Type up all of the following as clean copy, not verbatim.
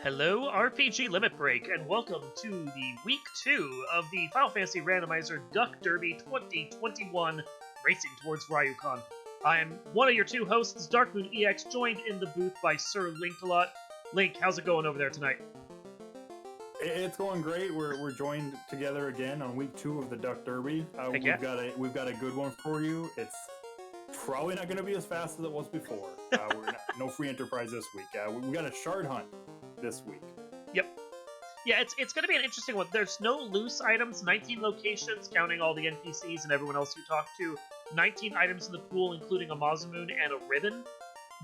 Hello, RPG Limit Break, and welcome to the Week 2 of the Final Fantasy Randomizer Duck Derby 2021 Racing Towards Ryukan. I am one of your two hosts, Darkmoon EX, joined in the booth by Sir Linkalot. Link, how's it going over there tonight? It's going great. We're joined together again on Week 2 of the Duck Derby. We've got a good one for you. It's probably not going to be as fast as it was before. No free enterprise this week. We got a shard hunt this week. Yep. Yeah, it's going to be an interesting one. There's no loose items, 19 locations, counting all the NPCs and everyone else you talk to. 19 items in the pool, including a Mazamoon and a ribbon.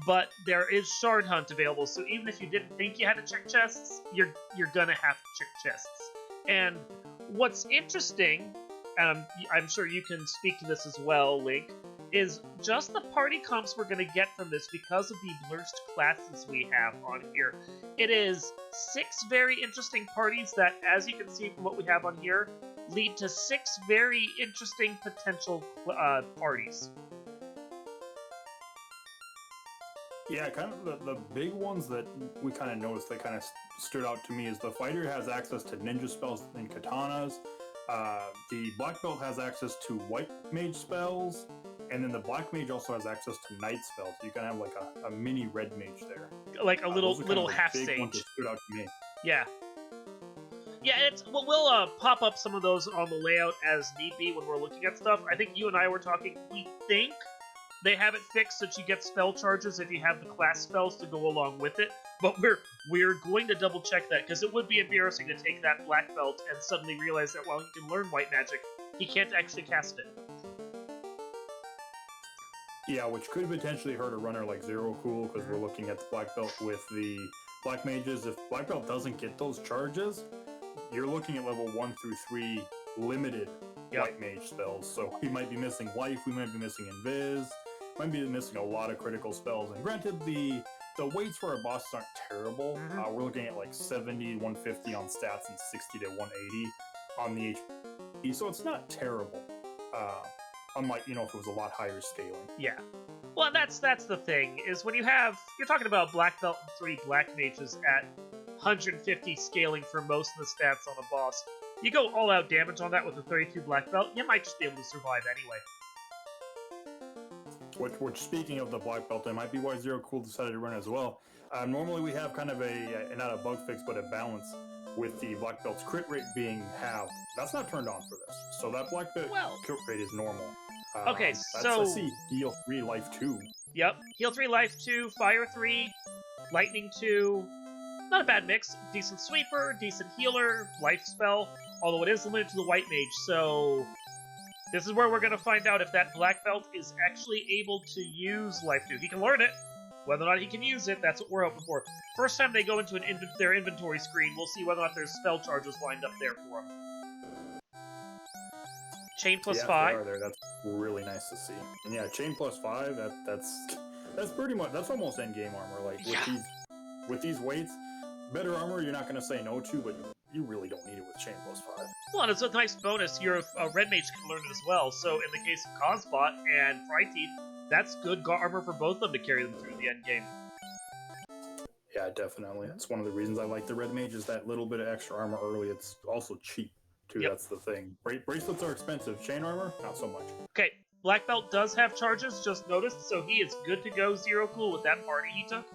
But there is shard hunt available, so even if you didn't think you had to check chests, you're going to have to check chests. And what's interesting, and I'm sure you can speak to this as well, Link, is just the party comps we're going to get from this because of the blurst classes we have on here. It is 6 very interesting parties that, as you can see from what we have on here, lead to 6 very interesting potential parties. Yeah, kind of the big ones that we kind of noticed that kind of stood out to me is the fighter has access to ninja spells and katanas. The black belt has access to white mage spells. And then the black mage also has access to night spells. So you can have like a mini red mage there. Like a little half big sage. Ones that stood out to me. Yeah. Yeah, we'll pop up some of those on the layout as need be when we're looking at stuff. I think you and I were talking, we think they have it fixed so that you get spell charges if you have the class spells to go along with it. But we're going to double check that, because it would be embarrassing to take that black belt and suddenly realize that while he can learn white magic, he can't actually cast it. Yeah, which could potentially hurt a runner like Zero Cool, because we're looking at the black belt with the black mages. If black belt doesn't get those charges, you're looking at level 1 through 3 limited white mage spells. So we might be missing life, we might be missing invis, might be missing a lot of critical spells. And granted, the weights for our bosses aren't terrible. We're looking at like 70 to 150 on stats and 60 to 180 on the HP. So it's not terrible. Unlike, if it was a lot higher scaling. Yeah. Well, that's the thing, is when you're talking about black belt and 3 black mages at 150 scaling for most of the stats on a boss. You go all out damage on that with a 32 black belt, you might just be able to survive anyway. Which speaking of the black belt, that might be why Zero Cool decided to run as well. Normally we have kind of not a bug fix, but a balance with the black belt's crit rate being halved. That's not turned on for this. So that black belt crit rate is normal. Okay, I see heal 3, life 2. Yep, heal 3, life 2, fire 3, lightning 2. Not a bad mix. Decent sweeper, decent healer, life spell, although it is limited to the white mage, so this is where we're going to find out if that black belt is actually able to use life 2. He can learn it. Whether or not he can use it, that's what we're hoping for. First time they go into their inventory screen, we'll see whether or not there's spell charges lined up there for them. Chain plus 5. They are there. That's really nice to see. And yeah, chain plus 5. That's pretty much, that's almost end game armor. Like with these weights, better armor you're not going to say no to, but you really don't need it with chain plus 5. Well, and it's a nice bonus. Your red mage can learn it as well. So in the case of Cosbot and Fryteeth, that's good armor for both of them to carry them through the end game. Yeah, definitely. That's one of the reasons I like the red mage, is that little bit of extra armor early. It's also cheap too. Yep. That's the thing. Bracelets are expensive. Chain armor, not so much. Okay, black belt does have charges, just noticed, so he is good to go Zero Cool with that party he took.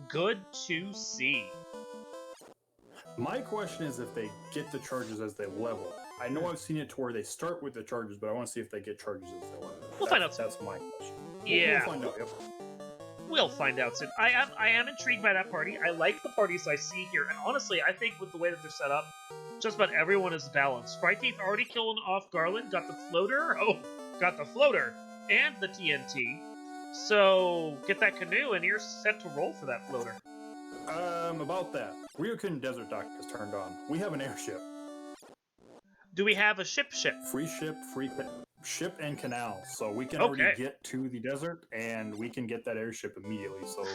Good to see. My question is if they get the charges as they level. I know I've seen it to where they start with the charges, but I want to see if they get charges as they level. We'll find out. That's my question. Yeah. We'll find out. Yep. We'll find out soon. I am intrigued by that party. I like the parties I see here, and honestly, I think with the way that they're set up, just about everyone is balanced. Fryteeth already killing off Garland, got the floater. Oh, got the floater and the TNT. So get that canoe, and you're set to roll for that floater. About that, Ryukun Desert Dock is turned on. We have an airship. Do we have a ship? Free ship and canal. So we can already get to the desert, and we can get that airship immediately. So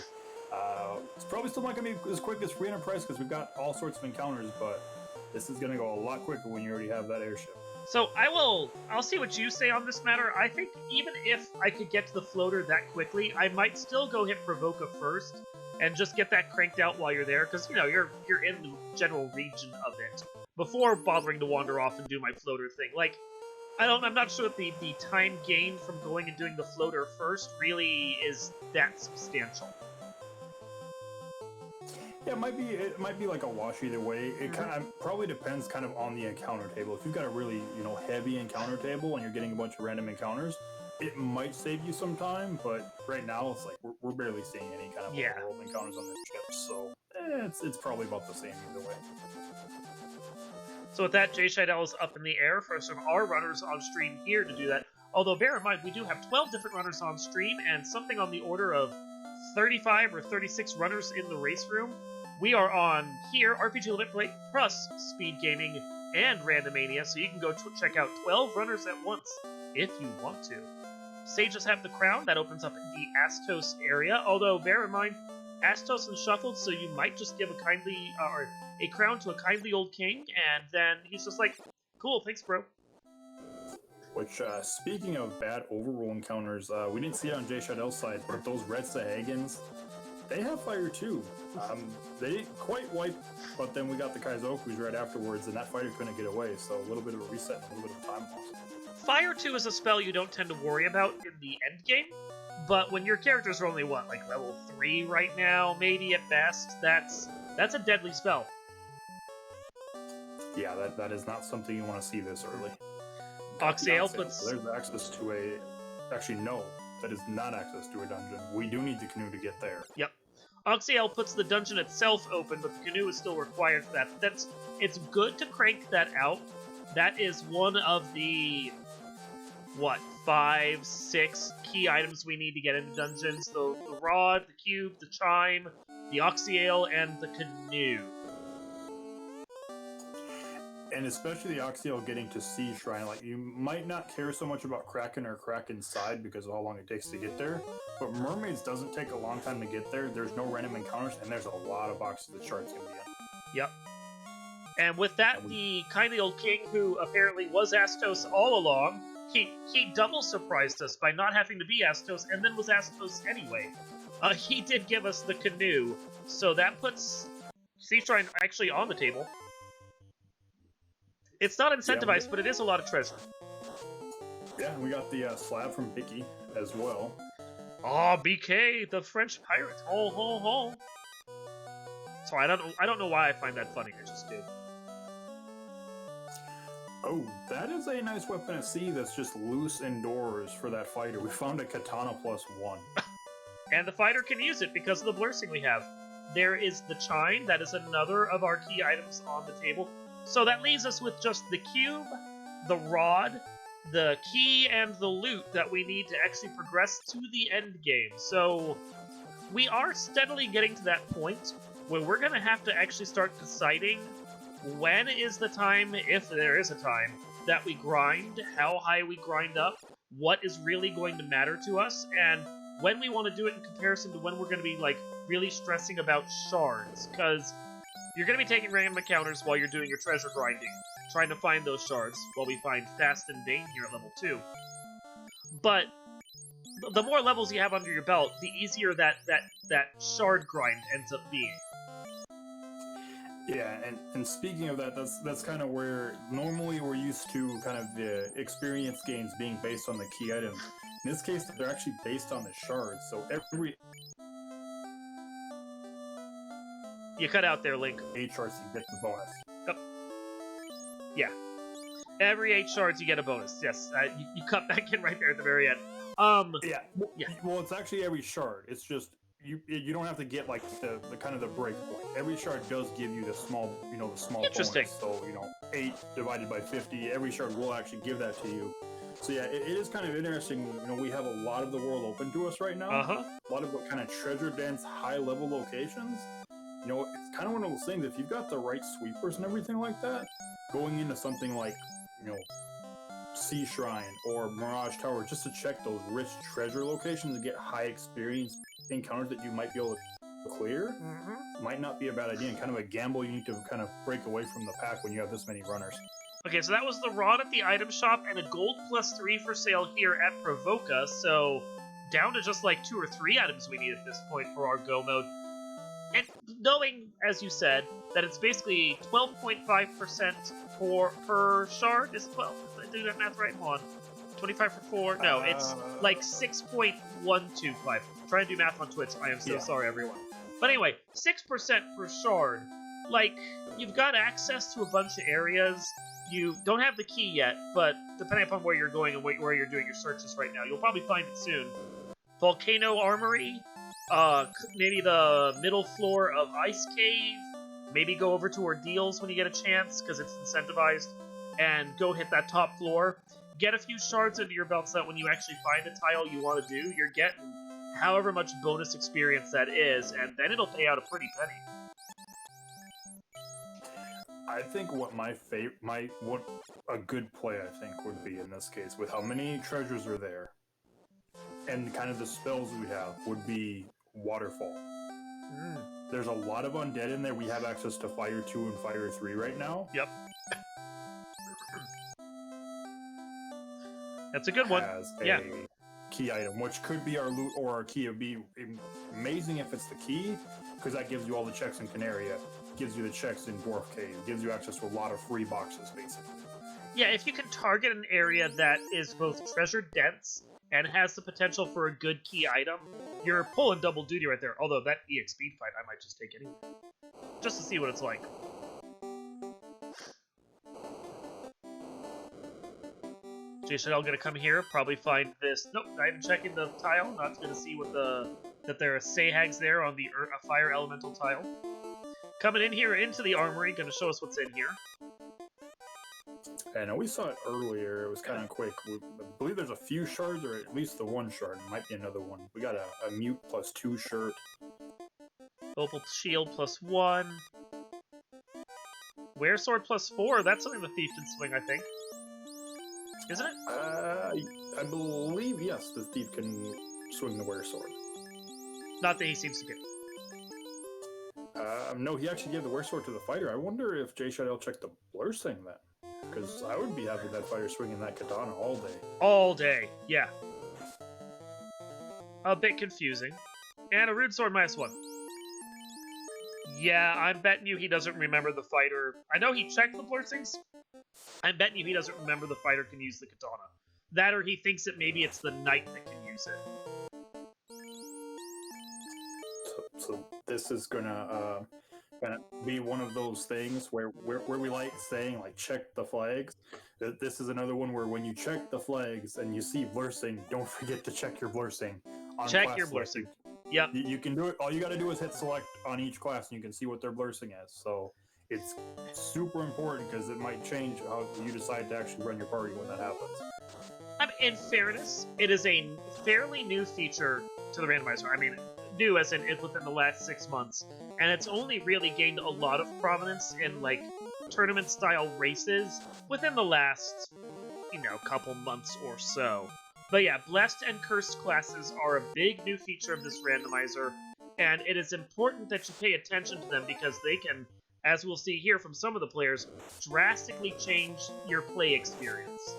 it's probably still not going to be as quick as Free Enterprise, because we've got all sorts of encounters, but this is going to go a lot quicker when you already have that airship. So I'll see what you say on this matter. I think even if I could get to the floater that quickly, I might still go hit Provoca first and just get that cranked out while you're there, because you're in the general region of it before bothering to wander off and do my floater thing. Like, I'm not sure that the time gained from going and doing the floater first really is that substantial. Yeah, it might be like a wash either way. It kind of probably depends kind of on the encounter table. If you've got a really heavy encounter table and you're getting a bunch of random encounters, it might save you some time. But right now, it's like we're barely seeing any kind of overworld encounters on this ship, so it's probably about the same either way. So with that, J Shidell is up in the air for some of our runners on stream here to do that. Although bear in mind, we do have 12 different runners on stream and something on the order of 35 or 36 runners in the race room. We are on here, RPG Limit Break, plus Speed Gaming and Randomania, so you can go check out 12 runners at once if you want to. Sages have the crown, that opens up the Astos area, although bear in mind, Astos is shuffled, so you might just give a crown to a kindly old king, and then he's just like, cool, thanks bro. Which, speaking of bad overroll encounters, we didn't see it on J Shidell's side, but those red Sahagins, they have fire too. They didn't quite wipe, but then we got the Kaizokus right afterwards, and that fighter couldn't get away, so a little bit of a reset and a little bit of time loss. Fire 2 is a spell you don't tend to worry about in the end game, but when your characters are only, like level 3 right now, maybe at best, that's a deadly spell. Yeah, that is not something you want to see this early. Oxyale puts... There's access to a... Actually, no. That is not access to a dungeon. We do need the canoe to get there. Yep. Oxyale puts the dungeon itself open, but the canoe is still required for that. It's good to crank that out. That is one of the... 5, 6 key items we need to get into dungeons. The rod, the cube, the chime, the Oxyale, and the canoe. And especially the Oxyale getting to Sea Shrine, like you might not care so much about Kraken or Kraken's side because of how long it takes to get there, but Mermaids doesn't take a long time to get there, there's no random encounters, and there's a lot of boxes of shards in the end. Yep. And with that, the kindly old king, who apparently was Astos all along, he double surprised us by not having to be Astos, and then was Astos anyway. He did give us the canoe, so that puts Sea Shrine actually on the table. It's not incentivized, but it is a lot of treasure. Yeah, we got the slab from Bicky as well. Oh, BK, the French pirate. Ho, ho, ho. So I don't know why I find that funny. I just do. Oh, that is a nice weapon at sea that's just loose indoors for that fighter. We found a katana +1. And the fighter can use it because of the blessing we have. There is the chime. That is another of our key items on the table. So that leaves us with just the cube, the rod, the key, and the loot that we need to actually progress to the end game. So we are steadily getting to that point where we're going to have to actually start deciding when is the time, if there is a time, that we grind, how high we grind up, what is really going to matter to us, and when we want to do it in comparison to when we're going to be, like, really stressing about shards, because you're going to be taking random encounters while you're doing your treasure grinding, trying to find those shards, while we find Fast and Bane here at level 2. But the more levels you have under your belt, the easier that shard grind ends up being. Yeah, and speaking of that, that's kind of where normally we're used to kind of the experience gains being based on the key items. In this case, they're actually based on the shards, so every... You cut out there, Link. 8 shards you get the bonus. Yep. Yeah. Every 8 shards you get a bonus. Yes, you cut back in right there at the very end. Yeah. Well, it's actually every shard. It's just you don't have to get like the kind of the break point. Every shard does give you the small Interesting. Bonus. So 8 divided by 50. Every shard will actually give that to you. So yeah, it is kind of interesting. We have a lot of the world open to us right now. A lot of what kind of treasure dense, high level locations. It's kind of one of those things. If you've got the right sweepers and everything like that, going into something like Sea Shrine or Mirage Tower, just to check those rich treasure locations and get high experience encounters that you might be able to clear, might not be a bad idea, and kind of a gamble you need to kind of break away from the pack when you have this many runners. Okay, so that was the rod at the item shop and a gold +3 for sale here at Provoca, so down to just like 2 or 3 items we need at this point for our go mode. knowing, as you said, that it's basically 12.5% per shard. Is 12? Did I do that math right? Hold on. 25 for 4? No, it's like 6.125. Try to do math on Twitch. I am so sorry, everyone. But anyway, 6% per shard. Like, you've got access to a bunch of areas. You don't have the key yet, but depending upon where you're going and where you're doing your searches right now, you'll probably find it soon. Volcano Armory, maybe the middle floor of Ice Cave, maybe go over to Ordeals when you get a chance, because it's incentivized, and go hit that top floor. Get a few shards under your belt so that when you actually find a tile you want to do, you're getting however much bonus experience that is, and then it'll pay out a pretty penny. I think what what a good play I think would be in this case, with how many treasures are there, and kind of the spells we have, would be Waterfall. There's a lot of undead in there. We have access to Fire 2 and Fire 3 right now. Yep. That's a good one. As a key item, which could be our loot or our key. It would be amazing if it's the key, because that gives you all the checks in Canaria, gives you the checks in Dwarf Cave, gives you access to a lot of free boxes, basically. Yeah, if you can target an area that is both treasure dense and has the potential for a good key item, you're pulling double duty right there. Although that EXP fight, I might just take anyway, just to see what it's like. Jason, I'm gonna come here, probably find this. Nope, not even checking the tile. Not gonna see what that there are Sahags there on the fire elemental tile. Coming in here into the armory, gonna show us what's in here. I know we saw it earlier. It was kind of quick. I believe there's a few shards, or at least the one shard. It might be another one. We got a mute +2 shirt. Opal shield +1. Wear sword +4. That's something the thief can swing, I think. Isn't it? I believe, yes, the thief can swing the wear sword. Not that he seems to get. No, he actually gave the wear sword to the fighter. I wonder if Jay Shadell checked the blur thing then. Because I would be having that fighter swinging that katana all day. All day, yeah. A bit confusing. And a rude sword -1. Yeah, I'm betting you he doesn't remember the fighter. I know he checked the blur things. I'm betting you he doesn't remember the fighter can use the katana. That or he thinks that maybe it's the knight that can use it. So this is gonna be one of those things where we like saying, like, check the flags. This is another one where when you check the flags and you see blursing, don't forget to check your blursing. Check your blursing. Yep. You can do it. All you got to do is hit select on each class, and you can see what their blursing is. So it's super important, because it might change how you decide to actually run your party when that happens. I mean, in fairness, it is a fairly new feature to the randomizer. I mean, new as in within the last 6 months, and it's only really gained a lot of prominence in, like, tournament-style races within the last, couple months or so. But yeah, Blessed and Cursed classes are a big new feature of this randomizer, and it is important that you pay attention to them, because they can, as we'll see here from some of the players, drastically change your play experience.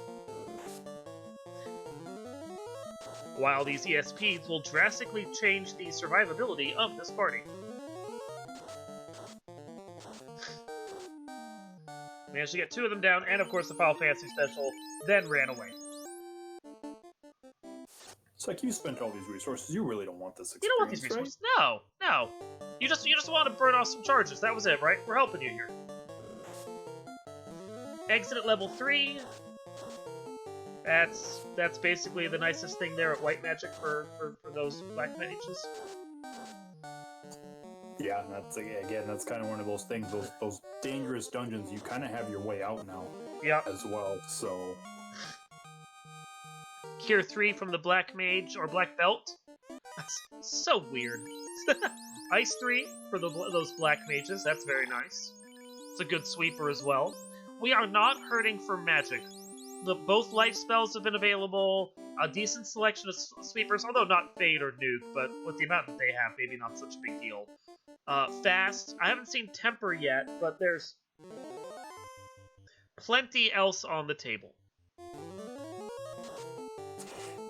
While these ESPs will drastically change the survivability of this party. Managed to get 2 of them down, and of course the Final Fantasy special, then ran away. It's like, you spent all these resources. You really don't want this experience. You don't want these resources. Right? No. You just want to burn off some charges. That was it, right? We're helping you here. Exit at level 3. That's basically the nicest thing there at White Magic for those black mages. Yeah, that's kind of one of those things. Those dangerous dungeons, you kind of have your way out now. Yeah. As well, so. Cure 3 from the Black Mage, or Black Belt. That's so weird. Ice 3 for those Black Mages, that's very nice. It's a good sweeper as well. We are not hurting for magic. Both life spells have been available, a decent selection of sweepers, although not Fade or Nuke, but with the amount that they have, maybe not such a big deal. Fast, I haven't seen Temper yet, but there's plenty else on the table.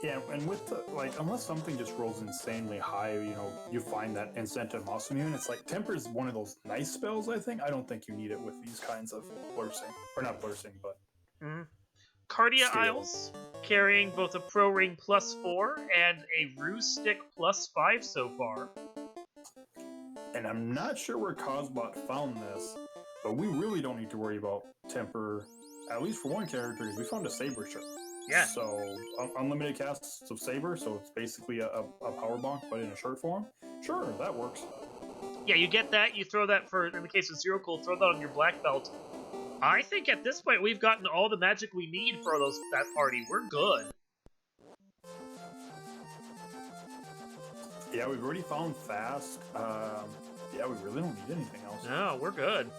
Yeah, and with the, like, unless something just rolls insanely high, you find that incentive Masamune. It's like Temper is one of those nice spells. I think I don't think you need it with these kinds of blursing, or not blursing, but Mm. Cardia scale. Isles, carrying both a Pro Ring +4 and a Ruse Stick +5 so far. And I'm not sure where Cosbot found this, but we really don't need to worry about Temper, at least for one character, because we found a Saber shirt. Yeah. So, unlimited casts of Saber, so it's basically a power bonk, but in a shirt form. Sure, that works. Yeah, you get that, you throw that for, in the case of Zero Cool, throw that on your black belt. I think at this point we've gotten all the magic we need for that party. We're good. Yeah, we've already found Fast. Yeah, we really don't need anything else. No, we're good.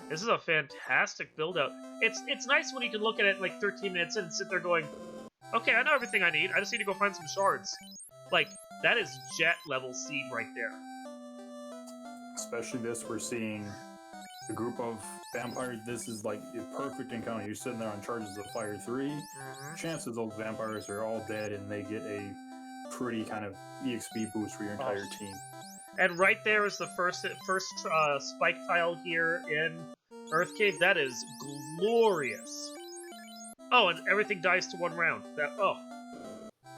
This is a fantastic build-out. It's nice when you can look at it like 13 minutes in and sit there going, okay, I know everything I need. I just need to go find some shards. Like, that is jet level seed right there. Especially this, we're seeing a group of vampires. This is like a perfect encounter. You're sitting there on charges of Fire 3. Chances those vampires are all dead and they get a pretty kind of EXP boost for your entire team. And right there is the first spike tile here in Earth Cave. That is glorious. Oh, and everything dies to one round.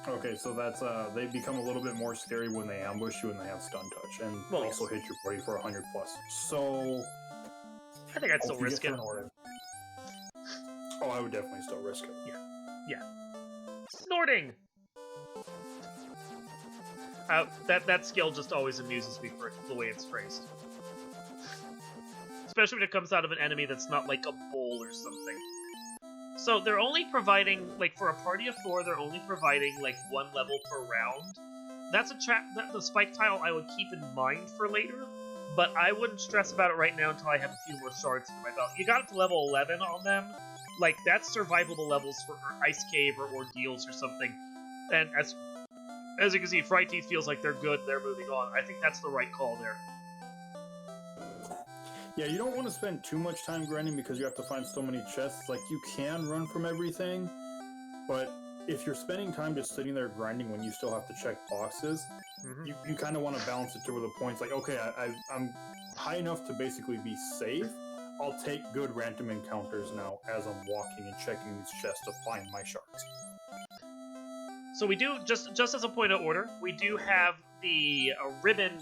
Okay, so that's they become a little bit more scary when they ambush you and they have stun touch, and also hit your party for 100+. So I think I'd still risk it. Oh, I would definitely still risk it. Yeah. Snorting. That skill just always amuses me for the way it's phrased. Especially when it comes out of an enemy that's not like a bull or something. So they're only providing, like, for a party of 4, they're only providing, like, 1 level per round. That's the spike tile I would keep in mind for later, but I wouldn't stress about it right now until I have a few more shards in my belt. You got up to level 11 on them. Like, that's survivable levels for Ice Cave or Ordeals or something. And as you can see, Fright Teeth feels like they're good, they're moving on. I think that's the right call there. Yeah, you don't want to spend too much time grinding because you have to find so many chests. Like, you can run from everything, but if you're spending time just sitting there grinding when you still have to check boxes, you kind of want to balance it to where the point's like, okay, I'm high enough to basically be safe. I'll take good random encounters now as I'm walking and checking these chests to find my shards. So we do, just as a point of order, we do have a ribbon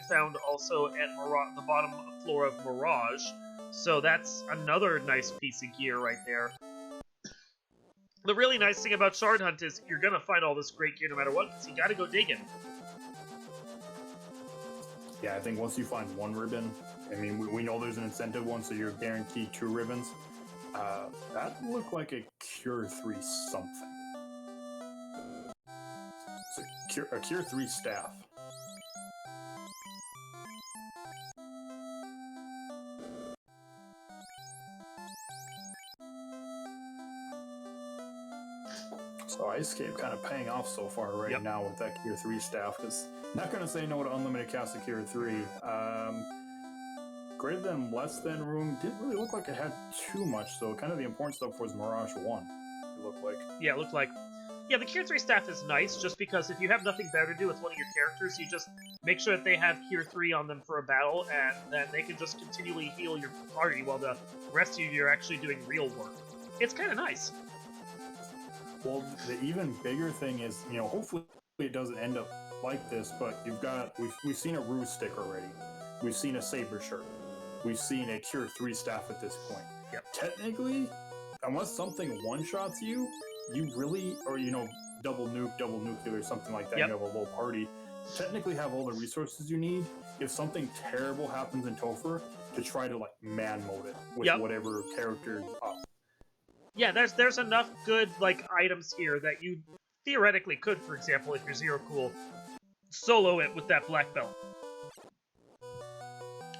found also at the bottom floor of Mirage. So that's another nice piece of gear right there. The really nice thing about Shard Hunt is you're going to find all this great gear no matter what, because you got to go digging. Yeah, I think once you find one ribbon, I mean, we know there's an incentive one, so you're guaranteed 2 ribbons. That looked like a Cure 3 something. It's a Cure 3 staff. So Ice Cave kind of paying off so far right now with that Cure 3 staff, because not going to say no to unlimited cast of Cure 3. Greater than, less than room didn't really look like it had too much, so kind of the important stuff was Mirage 1, it looked like. Yeah, it looked like. Yeah, the Cure 3 staff is nice, just because if you have nothing better to do with one of your characters, you just make sure that they have Cure 3 on them for a battle, and then they can just continually heal your party while the rest of you are actually doing real work. It's kind of nice. Well, the even bigger thing is, hopefully it doesn't end up like this, but we've seen a Ruse stick already. We've seen a Saber shirt. We've seen a Cure 3 staff at this point. Yep. Technically, unless something one-shots you, you really, or, double nuclear, or something like that, you have a low party, technically have all the resources you need if something terrible happens in Topher to try to, like, man mode it with whatever character is up. Yeah, there's enough good, like, items here that you theoretically could, for example, if you're Zero Cool, solo it with that black belt.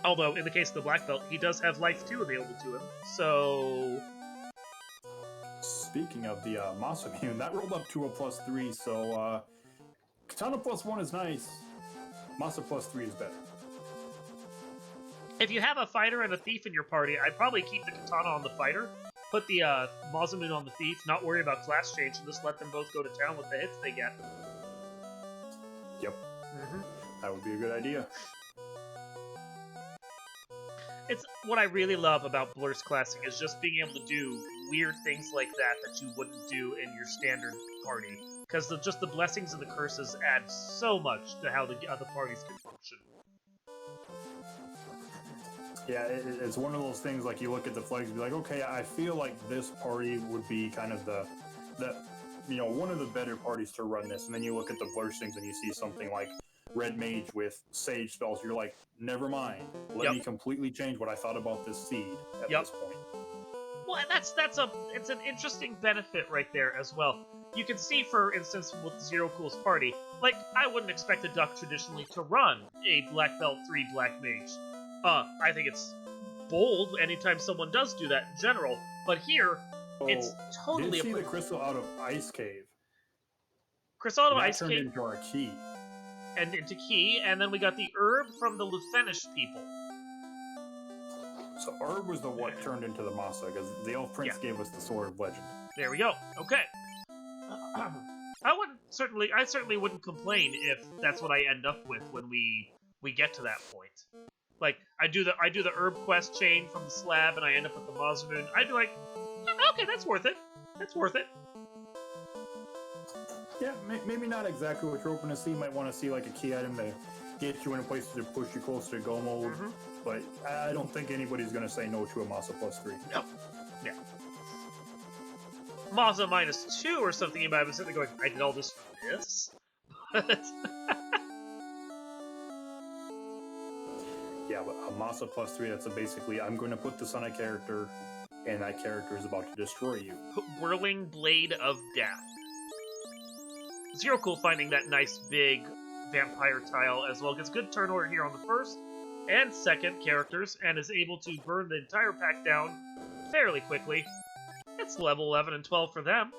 Although, in the case of the black belt, he does have life 2 available to him, so... Speaking of the Masamune, that rolled up to a +3, so Katana +1 is nice. Masa +3 is better. If you have a fighter and a thief in your party, I'd probably keep the Katana on the fighter, put the Masamune on the thief, not worry about class change, and just let them both go to town with the hits they get. Yep. That would be a good idea. It's what I really love about Blur's classing is just being able to do weird things like that you wouldn't do in your standard party. Because just the blessings and the curses add so much to how the other parties can function. Yeah, it's one of those things, like, you look at the flags and be like, okay, I feel like this party would be kind of the one of the better parties to run this. And then you look at the blessings and you see something like Red Mage with Sage spells. You're like, never mind. Let me completely change what I thought about this seed at this point. Well, and it's an interesting benefit right there as well. You can see, for instance, with Zero Cool's party, like, I wouldn't expect a duck traditionally to run a Black Belt 3 Black Mage. I think it's bold anytime someone does do that in general, but here, it's totally did see the crystal out of Ice Cave. Crystal out of Ice turned Cave into our key. And into key, and then we got the herb from the Luthenish people. So herb was the what turned into the Masa, because the Elf Prince gave us the Sword of Legend. There we go. Okay. I certainly wouldn't complain if that's what I end up with when we get to that point. Like, I do the herb quest chain from the slab, and I end up with the Masamune. I'd be like, okay, that's worth it. That's worth it. Yeah, maybe not exactly what you're hoping to see. You might want to see like a key item to get you in a place to push you closer to go mode. But I don't think anybody's going to say no to a Masa +3. No. Yeah. Masa -2 or something, you might be sitting there going, I did all this for this? Yeah, but a Masa +3, that's basically, I'm going to put this on a character, and that character is about to destroy you. Whirling Blade of Death. Zero Cool finding that nice big vampire tile as well. Gets good turn order here on the first and second characters, and is able to burn the entire pack down fairly quickly. It's level 11 and 12 for them.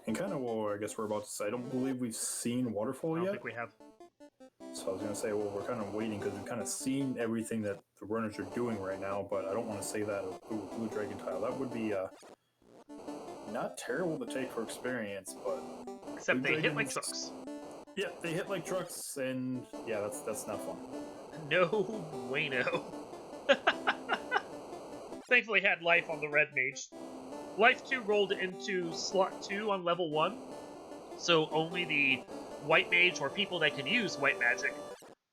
And kind of what I guess we're about to say, I don't believe we've seen Waterfall yet. I don't think we have. So I was going to say, well, we're kind of waiting because we've kind of seen everything that the runners are doing right now, but I don't want to say that of Blue Dragon tile. That would be not terrible to take for experience, but... Except they hit like trucks. Yeah, they hit like trucks, and yeah, that's not fun. No bueno. Thankfully had life on the Red Mage. Life 2 rolled into slot 2 on level 1, so only the White Mage, or people that can use White Magic,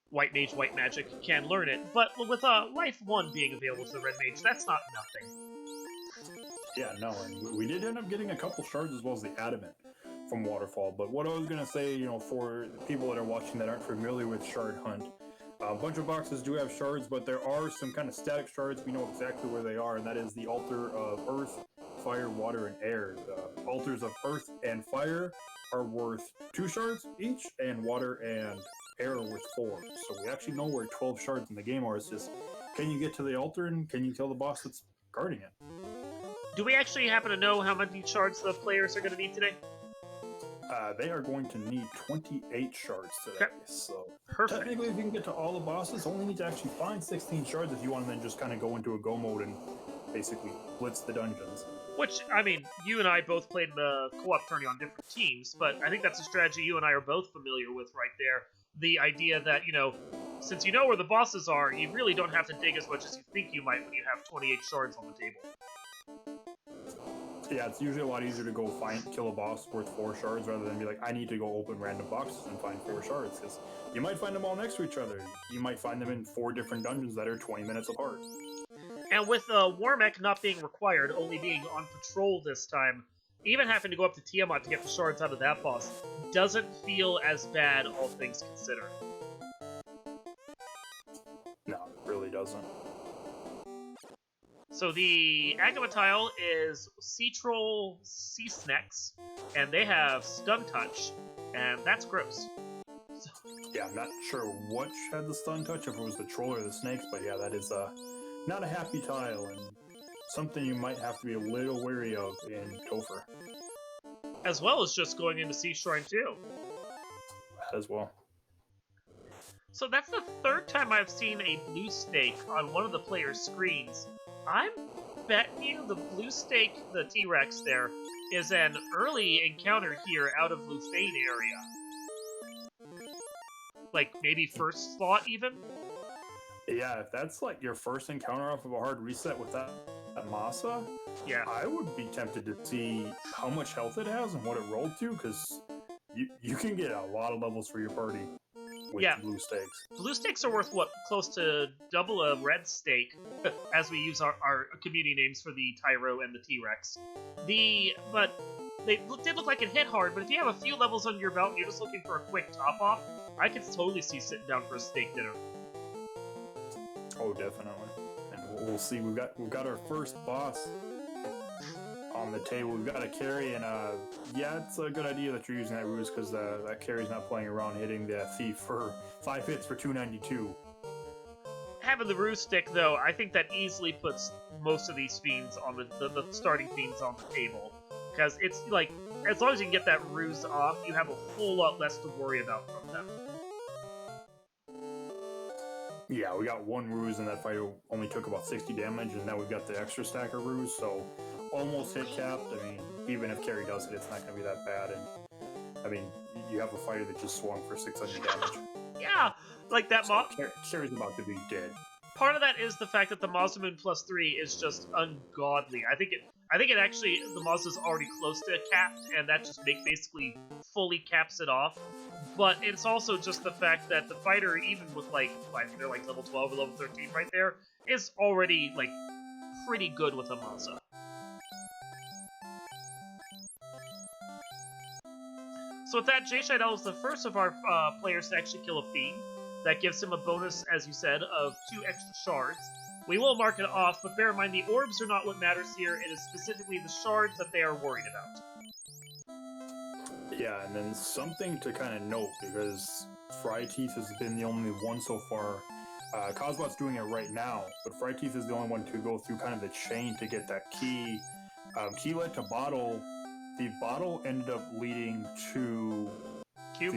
White Magic, can learn it. But with Life 1 being available to the Red Mage, that's not nothing. Yeah, no, and we did end up getting a couple shards as well as the Adamant from Waterfall. But what I was going to say, for people that are watching that aren't familiar with Shard Hunt, a bunch of boxes do have shards, but there are some kind of static shards. We know exactly where they are, and that is the Altar of Earth, Fire, Water, and Air. The Altars of Earth and Fire are worth 2 shards each, and Water and Air are worth 4. So we actually know where 12 shards in the game are. It's just, can you get to the altar, and can you kill the boss that's guarding it? Do we actually happen to know how many shards the players are going to need today? They are going to need 28 shards today. Okay. So perfect. Technically, if you can get to all the bosses, only need to actually find 16 shards if you want to then just kind of go into a go mode and basically blitz the dungeons. Which, I mean, you and I both played the co-op tourney on different teams, but I think that's a strategy you and I are both familiar with right there. The idea that, since you know where the bosses are, you really don't have to dig as much as you think you might when you have 28 shards on the table. Yeah, it's usually a lot easier to go kill a boss worth 4 shards rather than be like, I need to go open random boxes and find 4 shards, because you might find them all next to each other. You might find them in 4 different dungeons that are 20 minutes apart. And with Warmech not being required, only being on patrol this time, even having to go up to Tiamat to get the shards out of that boss doesn't feel as bad, all things considered. No, it really doesn't. So the Agama tile is Sea Troll Sea Snacks, and they have Stun Touch, and that's gross. So... Yeah, I'm not sure which had the Stun Touch, if it was the Troll or the Snakes, but yeah, that is not a happy tile, and something you might have to be a little wary of in Topher. as well as just going into Sea Shrine too. As well. So that's the third time I've seen a blue stake on one of the players' screens. I'm betting you the blue stake, the T-Rex there, is an early encounter here out of Lufane area. Like, maybe first slot, even? Yeah, if that's like your first encounter off of a hard reset with that Masa, Yeah. I would be tempted to see how much health it has and what it rolled to, because you can get a lot of levels for your party with blue stakes. Blue stakes are worth, what, close to double a red stake, as we use our community names for the Tyro and the T-Rex. But they did look like it hit hard, but if you have a few levels under your belt and you're just looking for a quick top-off, I could totally see sitting down for a steak dinner. Oh, definitely. And we'll see. We've got our first boss on the table. We've got a carry, and yeah, it's a good idea that you're using that ruse, because that carry's not playing around hitting the thief for 5 hits for 292. Having the ruse stick, though, I think that easily puts most of these fiends on the starting fiends on the table, because it's like, as long as you can get that ruse off, you have a whole lot less to worry about from them. Yeah, we got one ruse, and that fight only took about 60 damage, and now we've got the extra stack of ruse, so almost hit capped. I mean, even if carry does it, it's not going to be that bad. And I mean, you have a fighter that just swung for 600 damage. Yeah, like that. So carry's about to be dead. Part of that is the fact that the Masamune +3 is just ungodly. I think it actually, the Masa's already close to capped, and that just basically fully caps it off. But it's also just the fact that the fighter, even with like, I think they're like level 12 or level 13 right there, is already like pretty good with a Masa. So with that, Jay Scheidel is the first of our players to actually kill a fiend. That gives him a bonus, as you said, of 2 extra shards. We will mark it off, but bear in mind the orbs are not what matters here. It is specifically the shards that they are worried about. Yeah, and then something to kind of note, because Fryteeth has been the only one so far. Cosbot's doing it right now, but Fryteeth is the only one to go through kind of the chain to get that key. Key led to bottle. The bottle ended up leading to Cube?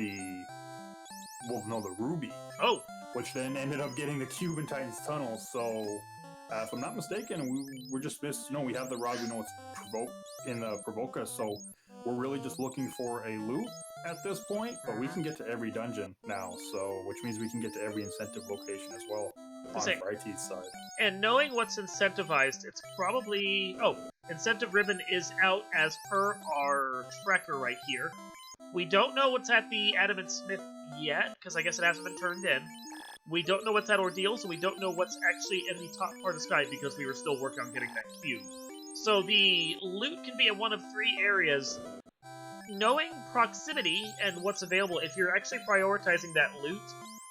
the ruby. Oh! Which then ended up getting the cube in Titan's Tunnel. So, if I'm not mistaken, we're just missed. We have the rod. We know it's in the Provoca. So we're really just looking for a loot at this point. But we can get to every dungeon now. So, which means we can get to every incentive location as well on Fryteeth's side. And knowing what's incentivized, it's probably... Oh, incentive ribbon is out as per our tracker right here. We don't know what's at the Adamant Smith yet, because I guess it hasn't been turned in. We don't know what's at Ordeal, so we don't know what's actually in the top part of the sky, because we were still working on getting that cube. So the loot can be in one of 3 areas. Knowing proximity and what's available, if you're actually prioritizing that loot,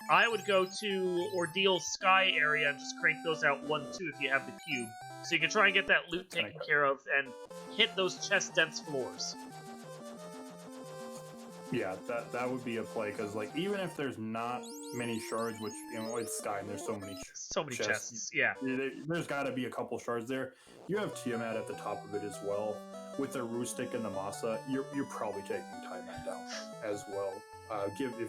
I would go to Ordeal's sky area and just crank those out 1-2 if you have the cube. So you can try and get that loot taken care of and hit those chest-dense floors. Yeah, that would be a play, because like even if there's not many shards, which it's Sky and there's so many chests, yeah. There's got to be a couple shards there. You have Tiamat at the top of it as well. With the Roostic and the Masa, you're probably taking Tiamat down as well.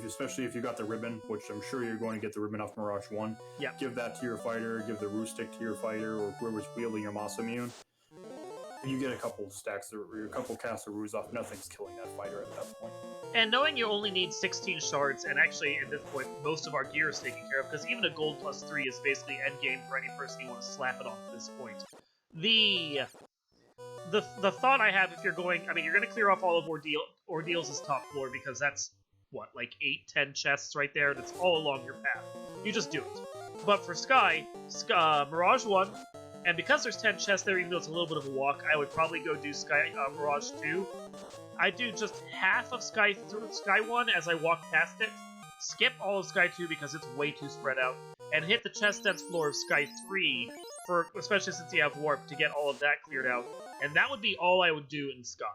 Especially if you got the ribbon, which I'm sure you're going to get the ribbon off Mirage 1. Yeah. Give that to your fighter. Give the Roostic to your fighter, or whoever's wielding your Masamune. You get a couple stacks or a couple casts of ruse off. Nothing's killing that fighter at that point. And knowing you only need 16 shards, and actually at this point most of our gear is taken care of, because even a gold +3 is basically endgame for any person you want to slap it on at this point. The thought I have, if you're going, you're going to clear off all of Ordeal's top floor, because that's what, like 8-10 chests right there. That's all along your path. You just do it. But for Sky, Mirage 1. And because there's 10 chests there, even though it's a little bit of a walk, I would probably go do Mirage 2. I do just half of Sky 1 as I walk past it, skip all of Sky 2 because it's way too spread out, and hit the chest-dense floor of Sky 3, especially since you have Warp, to get all of that cleared out. And that would be all I would do in Sky.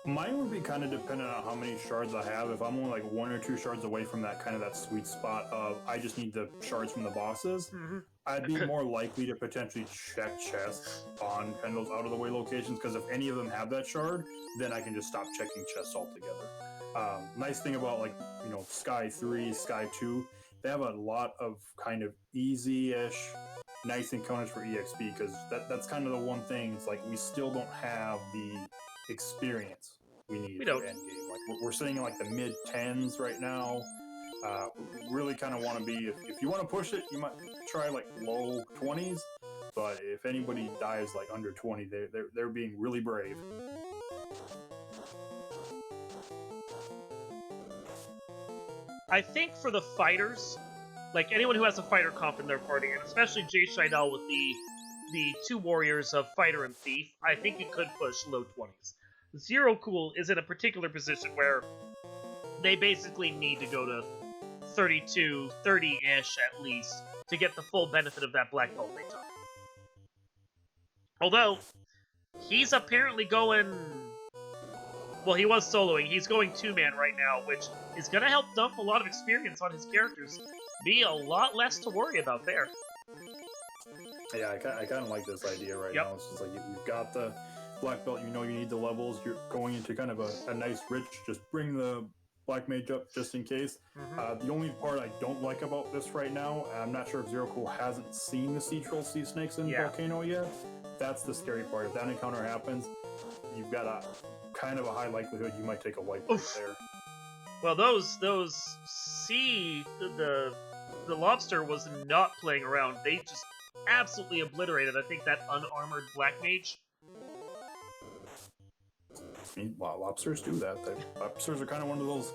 Mine would be kind of dependent on how many shards I have. If I'm only like 1 or 2 shards away from that sweet spot of I just need the shards from the bosses, I'd be more likely to potentially check chests on kind of those out of the way locations, because if any of them have that shard, then I can just stop checking chests altogether. Nice thing about, like, Sky 3, Sky 2, they have a lot of kind of easy-ish nice encounters for EXP, because that's kind of the one thing. It's like we still don't have the experience we need We for don't. endgame. Like we're sitting in like the mid 10s right now. Really kind of want to be, if you want to push it, you might try like low 20s. But if anybody dies like under 20, they're being really brave. I think for the fighters, like anyone who has a fighter comp in their party, and especially Jay Scheidel with the two warriors of fighter and thief, I think it could push low 20s. Zero Cool is in a particular position where they basically need to go to 32, 30-ish at least to get the full benefit of that black belt they took. Although, he's apparently going... Well, he was soloing. He's going two-man right now, which is going to help dump a lot of experience on his characters. Be a lot less to worry about there. Yeah, I kind of like this idea right now. It's just like you've got the black belt, you need the levels. You're going into kind of a nice rich, just bring the black mage up just in case. The only part I don't like about this right now, I'm not sure if Zero Cool hasn't seen the Sea Troll Sea Snakes in Volcano yet. That's the scary part. If that encounter happens, you've got a kind of a high likelihood you might take a wipe right there. Well, those sea the lobster was not playing around. They just absolutely obliterated, I think, that unarmored black mage. I mean, lobsters do that. Lobsters are kind of one of those,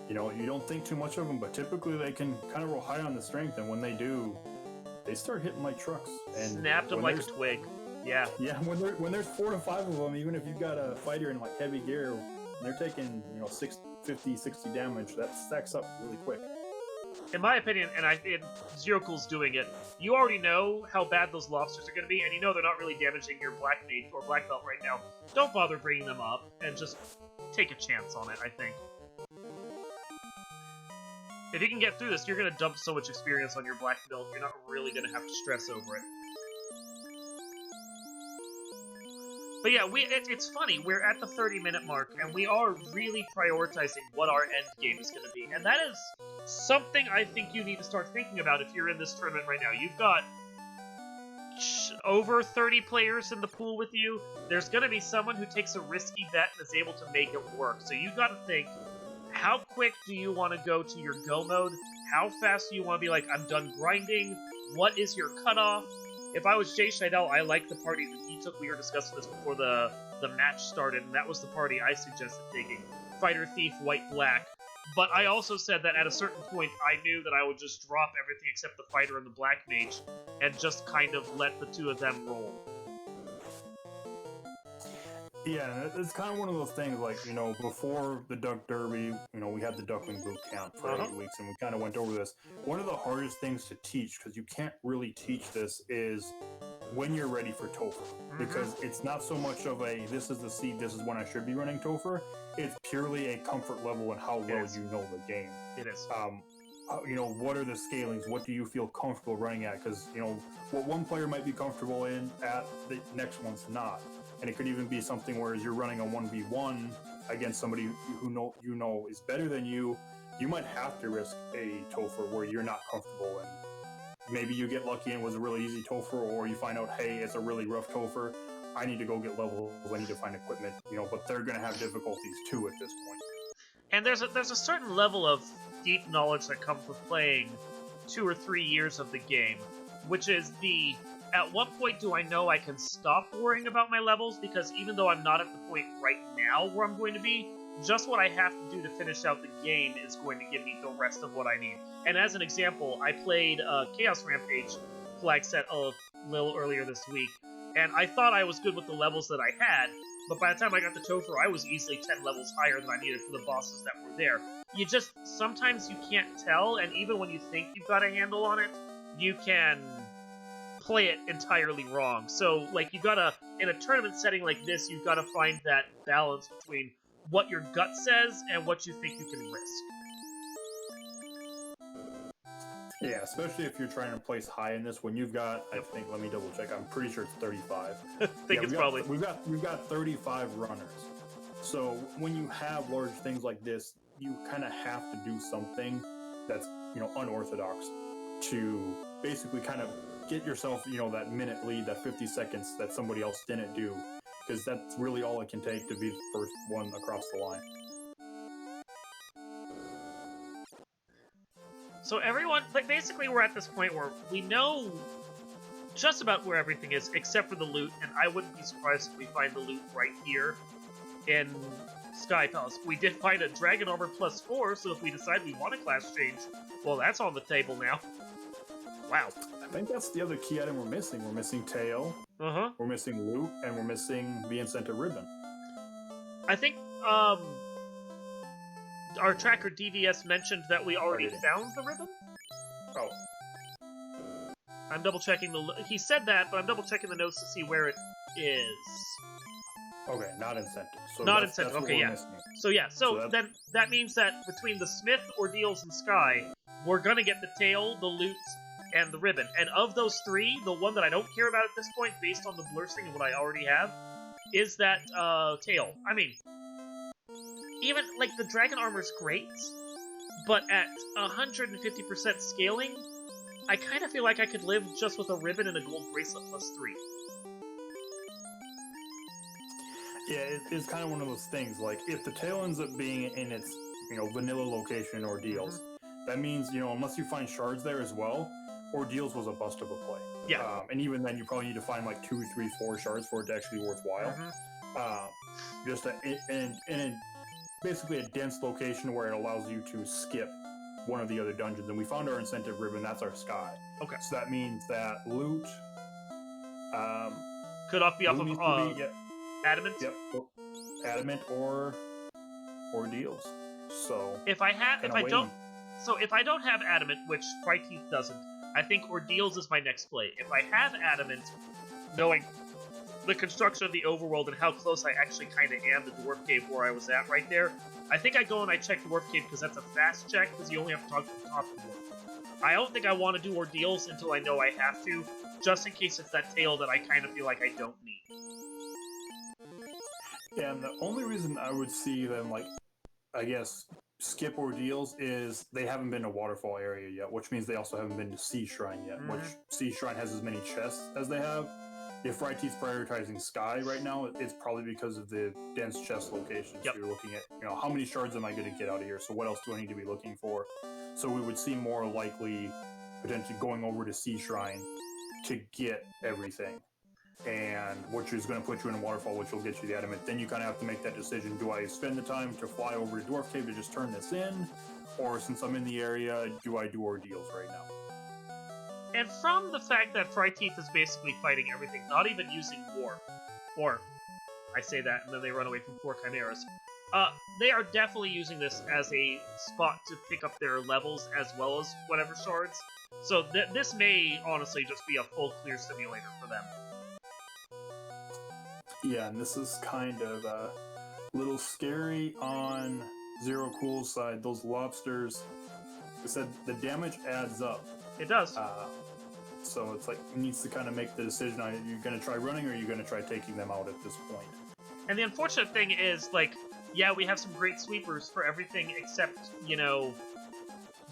you don't think too much of them, but typically they can kind of roll high on the strength, and when they do, they start hitting like trucks. And snapped them like a twig. Yeah. Yeah, when there's 4 to 5 of them, even if you've got a fighter in like heavy gear, and they're taking 50, 60 damage, that stacks up really quick. In my opinion, and Zero Cool's doing it, you already know how bad those lobsters are going to be, and you know they're not really damaging your black mage or black belt right now. Don't bother bringing them up, and just take a chance on it, I think. If you can get through this, you're going to dump so much experience on your black belt, you're not really going to have to stress over it. But yeah, it's funny, we're at the 30-minute mark, and we are really prioritizing what our end game is going to be. And that is something I think you need to start thinking about if you're in this tournament right now. You've got over 30 players in the pool with you. There's going to be someone who takes a risky bet and is able to make it work. So you've got to think, how quick do you want to go to your go mode? How fast do you want to be like, I'm done grinding? What is your cutoff? If I was Jay Scheidel, I like the party that he took. We were discussing this before the match started, and that was the party I suggested taking. Fighter, Thief, White, Black. But I also said that at a certain point, I knew that I would just drop everything except the Fighter and the Black Mage, and just kind of let the two of them roll. Yeah, it's kind of one of those things, like, before the Duck Derby, we had the Duckling Boot Camp for 8 weeks, and we kind of went over this. One of the hardest things to teach, because you can't really teach this, is when you're ready for Topher. Because it's not so much of a, this is the seed, this is when I should be running Topher. It's purely a comfort level and how well you know the game. It is. What are the scalings? What do you feel comfortable running at? Because, what one player might be comfortable at, the next one's not. And it could even be something where as you're running a 1v1 against somebody who is better than you, you might have to risk a Topher where you're not comfortable, and maybe you get lucky and it was a really easy Topher, or you find out, hey, it's a really rough Topher, I need to go get levels, I need to find equipment, but they're going to have difficulties too at this point. And there's a certain level of deep knowledge that comes with playing 2 or 3 years of the game, which is at what point do I know I can stop worrying about my levels? Because even though I'm not at the point right now where I'm going to be, just what I have to do to finish out the game is going to give me the rest of what I need. And as an example, I played Chaos Rampage flag set a little earlier this week, and I thought I was good with the levels that I had, but by the time I got to Topher, I was easily 10 levels higher than I needed for the bosses that were there. Sometimes you can't tell, and even when you think you've got a handle on it, you can play it entirely wrong. So, in a tournament setting like this, you've got to find that balance between what your gut says and what you think you can risk. Yeah, especially if you're trying to place high in this. When you've got, I think, let me double check. I'm pretty sure it's 35. I think it's probably we've got 35 runners. So when you have large things like this, you kind of have to do something that's unorthodox to basically kind of get yourself that minute lead, that 50 seconds that somebody else didn't do, because that's really all it can take to be the first one across the line. So everyone, like, basically we're at this point where we know just about where everything is, except for the loot, and I wouldn't be surprised if we find the loot right here in Sky Palace. We did find a Dragon Armor +4, so if we decide we want a class change, well, that's on the table now. Wow. I think that's the other key item we're missing. We're missing tail, we're missing loot, and we're missing the incentive ribbon. I think, our tracker DVS mentioned that we already found the ribbon? Oh. I'm double-checking he said that, but I'm double-checking the notes to see where it is. Okay, not incentive. So not incentive, okay, yeah. So then that means that between the Smith, Ordeals, and Sky, we're gonna get the tail, the loot, and the ribbon. And of those three, the one that I don't care about at this point, based on the blursting and what I already have, is that, tail. I mean, even, like, the Dragon Armor's great, but at 150% scaling, I kind of feel like I could live just with a ribbon and a gold bracelet +3. Yeah, it's kind of one of those things, like, if the tail ends up being in its, vanilla location Ordeals, that means, unless you find shards there as well, Ordeals was a bust of a play. Yeah. And even then, you probably need to find, like, 2, 3, 4 shards for it to actually be worthwhile. Basically a dense location where it allows you to skip one of the other dungeons. And we found our incentive ribbon, that's our Sky. Okay. So that means that loot... could be off of Adamant? Yep. Adamant or Ordeals. So if I don't have Adamant, which Frighteeth doesn't, I think Ordeals is my next play. If I have Adamant, knowing the construction of the overworld and how close I actually kind of am to Dwarf Cave where I was at right there, I think I go and I check Dwarf Cave because that's a fast check because you only have to talk to the top dwarf. I don't think I want to do Ordeals until I know I have to, just in case it's that tail that I kind of feel like I don't need. Yeah, and the only reason I would see them, like, I guess, skip Ordeals is they haven't been to Waterfall area yet, which means they also haven't been to Sea Shrine yet, which Sea Shrine has as many chests as they have. If Frighteeth's prioritizing Sky right now, it's probably because of the dense chest locations. Yep. You're looking at, how many shards am I going to get out of here? So what else do I need to be looking for? So we would see more likely potentially going over to Sea Shrine to get everything. And which is going to put you in a waterfall, which will get you the adamant. Then you kind of have to make that decision. Do I spend the time to fly over to Dwarf Cave to just turn this in? Or since I'm in the area, do I do Ordeals right now? And from the fact that Frighteeth is basically fighting everything, not even using Warp, or I say that and then they run away from 4 Chimeras, they are definitely using this as a spot to pick up their levels as well as whatever shards. So this may honestly just be a full clear simulator for them. Yeah, and this is kind of a little scary on Zero Cool's side. Those lobsters, I said the damage adds up. It does. So it's like, he needs to kind of make the decision on, are you going to try running or are you going to try taking them out at this point? And the unfortunate thing is, like, yeah, we have some great sweepers for everything except,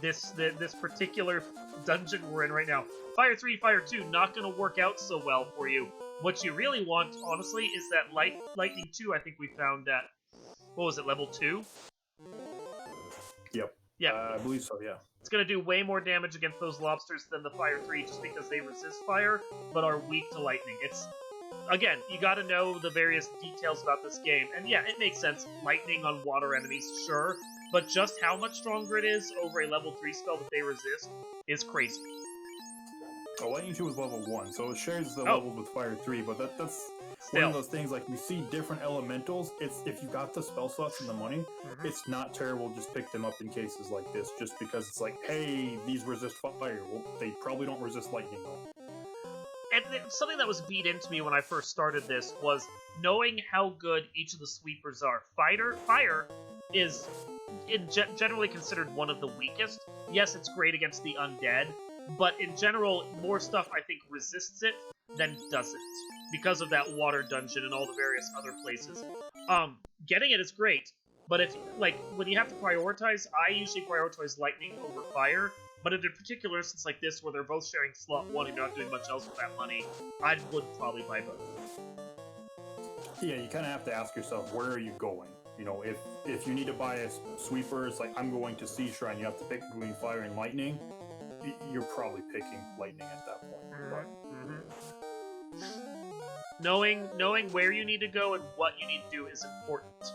this particular dungeon we're in right now. Fire 3, Fire 2, not going to work out so well for you. What you really want, honestly, is that Lightning 2 I think we found at, what was it, level 2? Yep. Yeah. I believe so, yeah. It's going to do way more damage against those lobsters than the Fire 3 just because they resist fire, but are weak to lightning. It's, again, you gotta know the various details about this game, and yeah, it makes sense. Lightning on water enemies, sure, but just how much stronger it is over a level 3 spell that they resist is crazy. Oh, Lightning 2 is level 1, so it shares the levels with Fire 3, but that's one of those things, like, you see different elementals, if you got the spell slots and the money, it's not terrible to just pick them up in cases like this, just because it's like, hey, these resist fire. Well, they probably don't resist lightning, though. And something that was beat into me when I first started this was knowing how good each of the sweepers are. Fire is generally considered one of the weakest. Yes, it's great against the undead, but in general, more stuff I think resists it than doesn't because of that water dungeon and all the various other places. Getting it is great, but if like when you have to prioritize, I usually prioritize lightning over fire. But in a particular instance like this, where they're both sharing slot 1 and you're not doing much else with that money, I would probably buy both. Yeah, you kind of have to ask yourself, where are you going? You know, if you need to buy a sweeper, it's like, I'm going to Sea Shrine, you have to pick between fire and lightning, you're probably picking lightning at that point. Knowing where you need to go and what you need to do is important.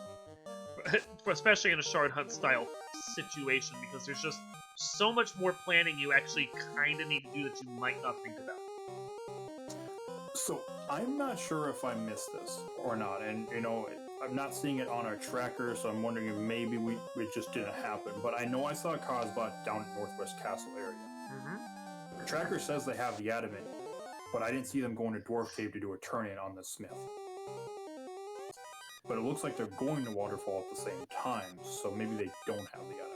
Especially in a shard hunt style situation, because there's just so much more planning you actually kind of need to do that you might not think about. So, I'm not sure if I missed this or not, and, you know, I'm not seeing it on our tracker, so I'm wondering if maybe it just didn't happen, but I know I saw a Cosbot down at Northwest Castle area. The tracker says they have the adamant, but I didn't see them going to Dwarf Cave to do a turn-in on the Smith. But it looks like they're going to Waterfall at the same time, so maybe they don't have the adamant.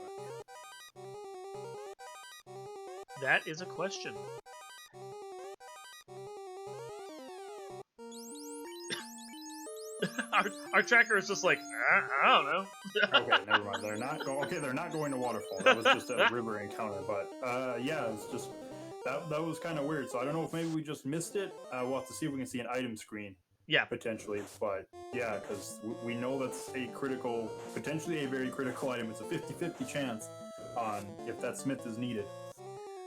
That is a question. our tracker is just like, I don't know. Okay, never mind. They're not going to Waterfall. That was just a river encounter. But yeah, it's just that was kind of weird. So I don't know if maybe we just missed it. We'll have to see if we can see an item screen. Yeah, potentially. But yeah, because we know that's potentially a very critical item. It's a 50-50 chance on if that Smith is needed.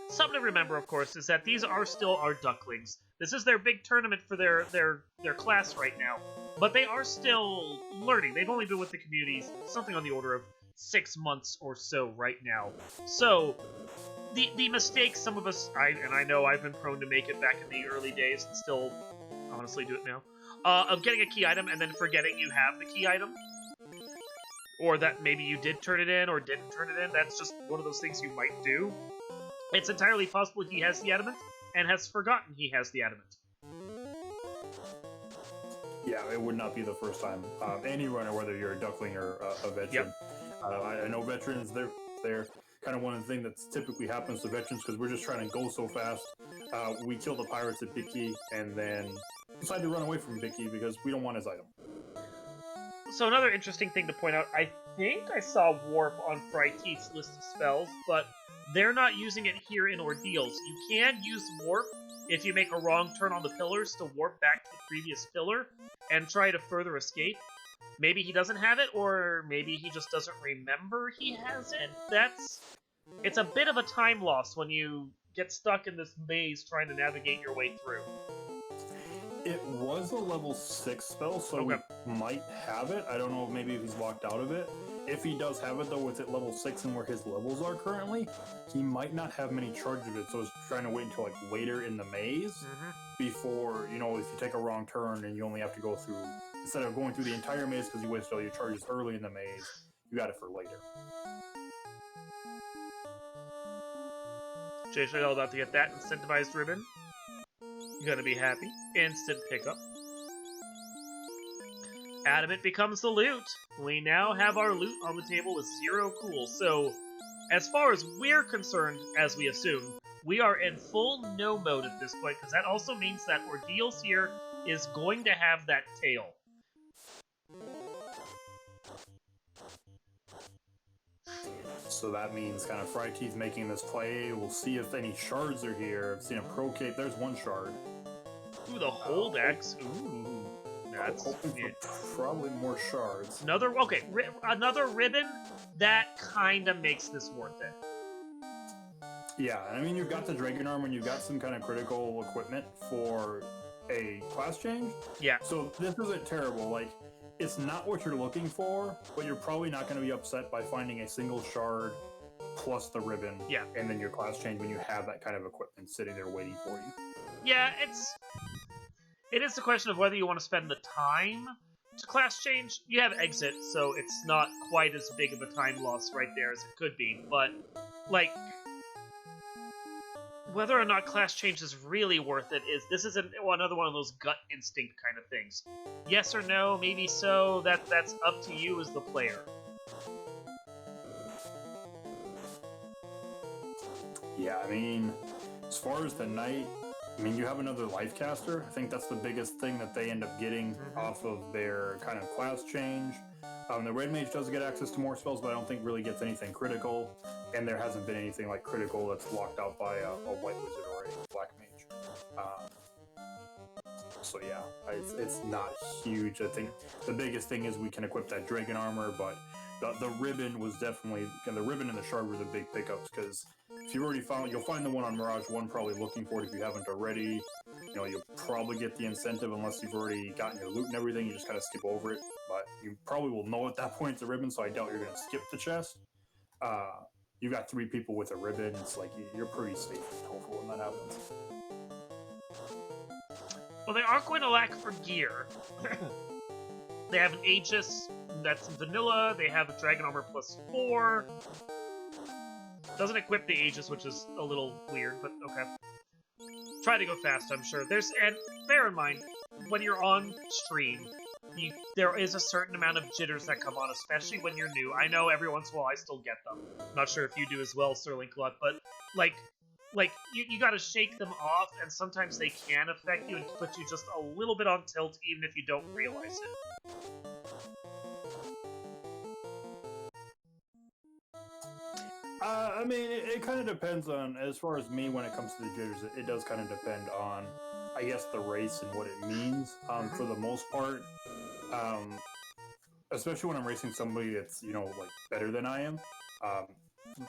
Something to remember, of course, is that these are still our ducklings. This is their big tournament for their class right now, but they are still learning. They've only been with the communities something on the order of 6 months or so right now. So the mistakes some of us, I know I've been prone to make it back in the early days and still honestly do it now, of getting a key item and then forgetting you have the key item. Or that maybe you did turn it in or didn't turn it in. That's just one of those things you might do. It's entirely possible he has the adamant and has forgotten he has the adamant. Yeah, it would not be the first time. Any runner, whether you're a duckling or a veteran. Yep. I know veterans, they're kind of one of the things that typically happens to veterans because we're just trying to go so fast. We kill the pirates at Bicky and then decide to run away from Bicky because we don't want his item. So another interesting thing to point out, I think I saw Warp on Fryteeth's list of spells, but they're not using it here in Ordeals. You can use Warp if you make a wrong turn on the pillars to warp back to the previous pillar and try to further escape. Maybe he doesn't have it, or maybe he just doesn't remember he has it. It's a bit of a time loss when you get stuck in this maze trying to navigate your way through. It was a level 6 spell, so we might have it. I don't know maybe if he's locked out of it. If he does have it, though, it's at level 6 and where his levels are currently, he might not have many charges of it, so he's trying to wait until like later in the maze before, you know, if you take a wrong turn and you only have to go through, instead of going through the entire maze because you wasted all your charges early in the maze, you got it for later. Jason, all about to get that incentivized ribbon. You're gonna be happy. Instant pickup. Adamant becomes the loot. We now have our loot on the table with 0 cool. So, as far as we're concerned, as we assume, we are in full no mode at this point, because that also means that Ordeals here is going to have that tail. So that means kind of Fryteeth making this play. We'll see if any shards are here. I've seen a Pro Cape. There's one shard. Ooh, the Hold X. Ooh. That's probably more shards. Another ribbon that kind of makes this worth it. Yeah, I mean, you've got the Dragon Armor and you've got some kind of critical equipment for a class change. Yeah. So this isn't terrible. Like, it's not what you're looking for, but you're probably not going to be upset by finding a single shard plus the ribbon. Yeah. And then your class change when you have that kind of equipment sitting there waiting for you. Yeah, it is the question of whether you want to spend the time to class change. You have exit, so it's not quite as big of a time loss right there as it could be, but, like, whether or not class change is really worth it this is another one of those gut instinct kind of things. Yes or no, maybe so, that's up to you as the player. Yeah, I mean, as far as the knight, I mean, you have another life caster. I think that's the biggest thing that they end up getting off of their kind of class change. The red mage does get access to more spells, but I don't think really gets anything critical. And there hasn't been anything like critical that's blocked out by a white wizard or a black mage. So yeah, it's not huge. I think the biggest thing is we can equip that dragon armor, but the ribbon was definitely, the ribbon and the shard were the big pickups, because if you already found, you'll find the one on Mirage 1 probably looking for it if you haven't already. You know, you'll probably get the incentive unless you've already gotten your loot and everything, you just kind of skip over it. But you probably will know at that point it's a ribbon, so I doubt you're going to skip the chest. You got 3 people with a ribbon, it's like you're pretty safe and hopeful when that happens. Well, they are going to lack for gear. They have an Aegis that's vanilla, they have a Dragon Armor +4. Doesn't equip the Aegis, which is a little weird, but okay. Try to go fast, I'm sure. And bear in mind, when you're on stream, there is a certain amount of jitters that come on, especially when you're new. I know every once in a while I still get them. I'm not sure if you do as well, Sterling Glut, but like you gotta shake them off, and sometimes they can affect you and put you just a little bit on tilt, even if you don't realize it. I mean, it kind of depends on, as far as me, when it comes to the jitters, it does kind of depend on, I guess, the race and what it means. For the most part, especially when I'm racing somebody that's, you know, like, better than I am,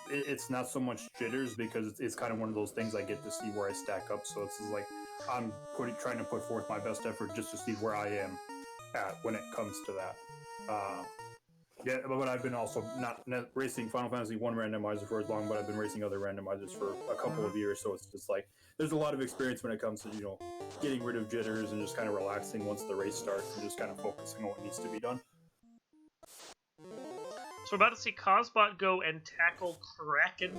it's not so much jitters, because it's kind of one of those things I get to see where I stack up, so it's like, I'm trying to put forth my best effort just to see where I am at when it comes to that. Yeah, but I've been also not racing Final Fantasy 1 randomizer for as long, but I've been racing other randomizers for a couple of years, so it's just like, there's a lot of experience when it comes to, you know, getting rid of jitters and just kind of relaxing once the race starts and just kind of focusing on what needs to be done. So we're about to see Cosbot go and tackle Kraken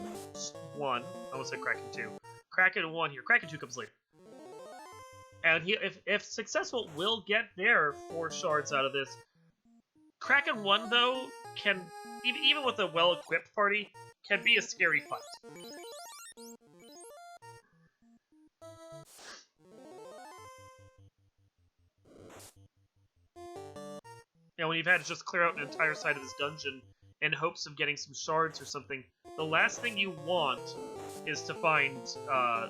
1. I almost said Kraken 2. Kraken 1 here. Kraken 2 comes later. And he, if successful, will get their 4 shards out of this. Kraken 1, though, can, even with a well-equipped party, can be a scary fight. You know, when you've had to just clear out an entire side of this dungeon in hopes of getting some shards or something, the last thing you want is to find,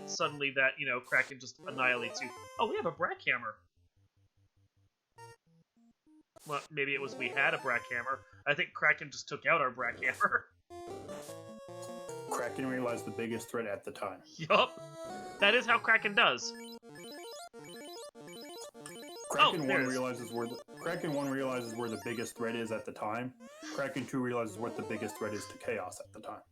suddenly that, you know, Kraken just annihilates you. Oh, we have a Brackhammer. Well, maybe it was we had a Brackhammer. I think Kraken just took out our Brackhammer. Kraken realized the biggest threat at the time. Yup. That is how Kraken does. Kraken 1 realizes where the biggest threat is at the time. Kraken 2 realizes what the biggest threat is to chaos at the time.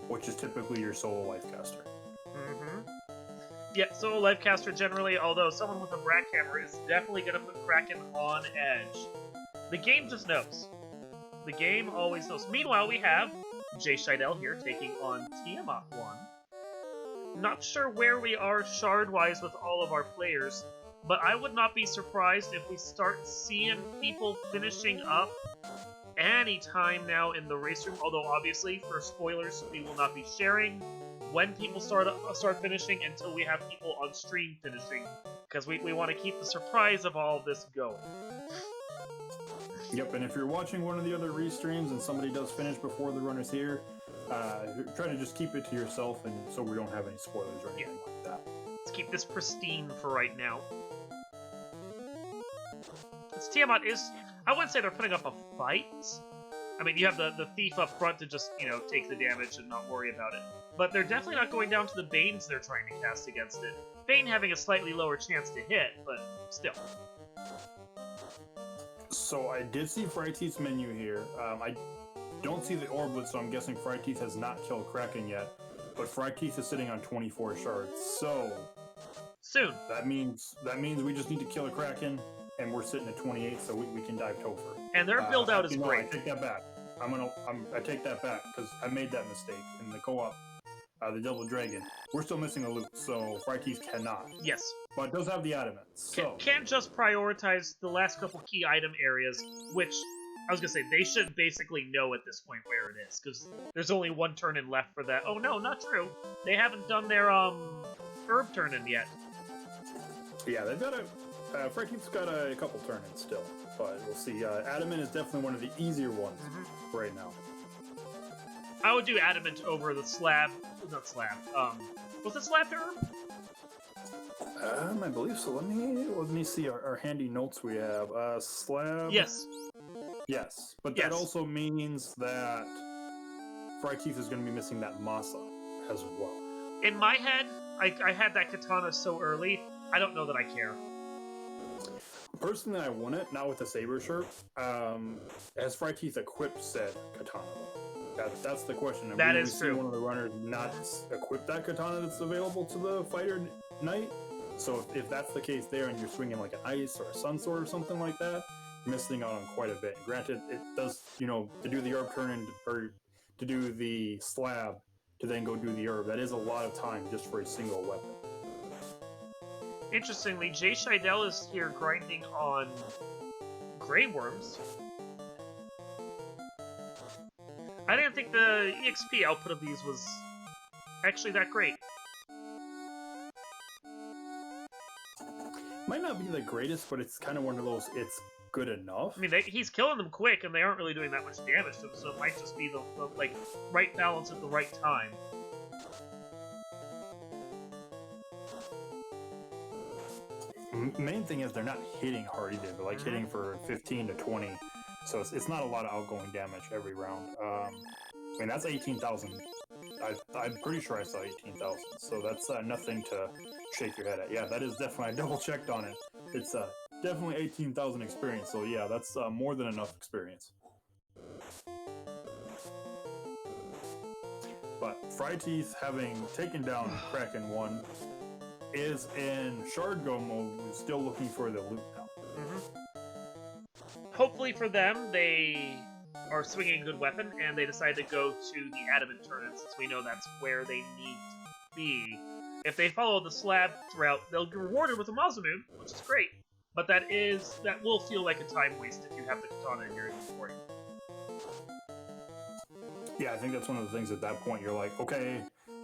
Which is typically your solo lifecaster. Yeah, solo lifecaster generally, although someone with a Brackhammer is definitely going to put Kraken on edge. The game just knows. The game always knows. Meanwhile, we have Jay Scheidel here taking on Tiamat 1. Not sure where we are shard-wise with all of our players, but I would not be surprised if we start seeing people finishing up any time now in the race room, although obviously, for spoilers, we will not be sharing when people start finishing until we have people on stream finishing, because we want to keep the surprise of all of this going. Yep, and if you're watching one of the other restreams and somebody does finish before the runner's here, try to just keep it to yourself, and so we don't have any spoilers or anything like that. Let's keep this pristine for right now. This Tiamat is, I wouldn't say they're putting up a fight. I mean, you have the thief up front to just, you know, take the damage and not worry about it. But they're definitely not going down to the Banes they're trying to cast against it. Bane having a slightly lower chance to hit, but still. So I did see Fryteeth's menu here. I don't see the Orblet, so I'm guessing Fryteeth has not killed Kraken yet. But Fryteeth is sitting on 24 shards, so soon. That means we just need to kill a Kraken, and we're sitting at 28, so we can dive Topher. And their build out is great. I take that back. I take that back because I made that mistake in the co-op. The Double Dragon. We're still missing a loot, so Fryteeth cannot. Yes. But does have the adamant. So can't just prioritize the last couple key item areas, which I was gonna say, they should basically know at this point where it is, because there's only one turn-in left for that. Oh no, not true. They haven't done their, herb turn-in yet. Yeah, they've got Frankie's got a couple turn-ins still, but we'll see. Adamant is definitely one of the easier ones right now. I would do Adamant over the slab. Not slab. Was it slab to herb? I believe so. Let me see our handy notes we have. Slab. Yes. Yes, but that also means that Fryteeth is going to be missing that Masa as well. In my head, I had that katana so early, I don't know that I care. Personally, I want it, not with the saber shirt. Has Fryteeth equipped said katana? That's the question. That is true. One of the runners not equip that katana that's available to the fighter knight. So if that's the case there, and you're swinging like an ice or a sun sword or something like that, you're missing out on quite a bit. Granted, it does, to do the herb turn or to do the slab to then go do the herb, that is a lot of time just for a single weapon. Interestingly, Jay Scheidel is here grinding on Grey Worms. I didn't think the EXP output of these was actually that great. Might not be the greatest, but it's kind of one of those, it's good enough. I mean, he's killing them quick, and they aren't really doing that much damage to them, so it might just be the right balance at the right time. Main thing is they're not hitting hard either. They're like hitting for 15 to 20, so it's not a lot of outgoing damage every round. I mean, that's 18,000. I'm pretty sure I saw 18,000, so that's nothing to shake your head at. Yeah, that is definitely, I double checked on it. It's definitely 18,000 experience, so yeah, that's more than enough experience. But Fryteeth, having taken down Kraken 1, is in Shard Go mode, still looking for the loot now. Hopefully for them, they are swinging a good weapon, and they decide to go to the Adamant turn-in, since we know that's where they need to be. If they follow the slab route, they'll be rewarded with a Masamune, which is great. But that will feel like a time waste if you have the katana in your inventory. Yeah, I think that's one of the things at that point, you're like, okay,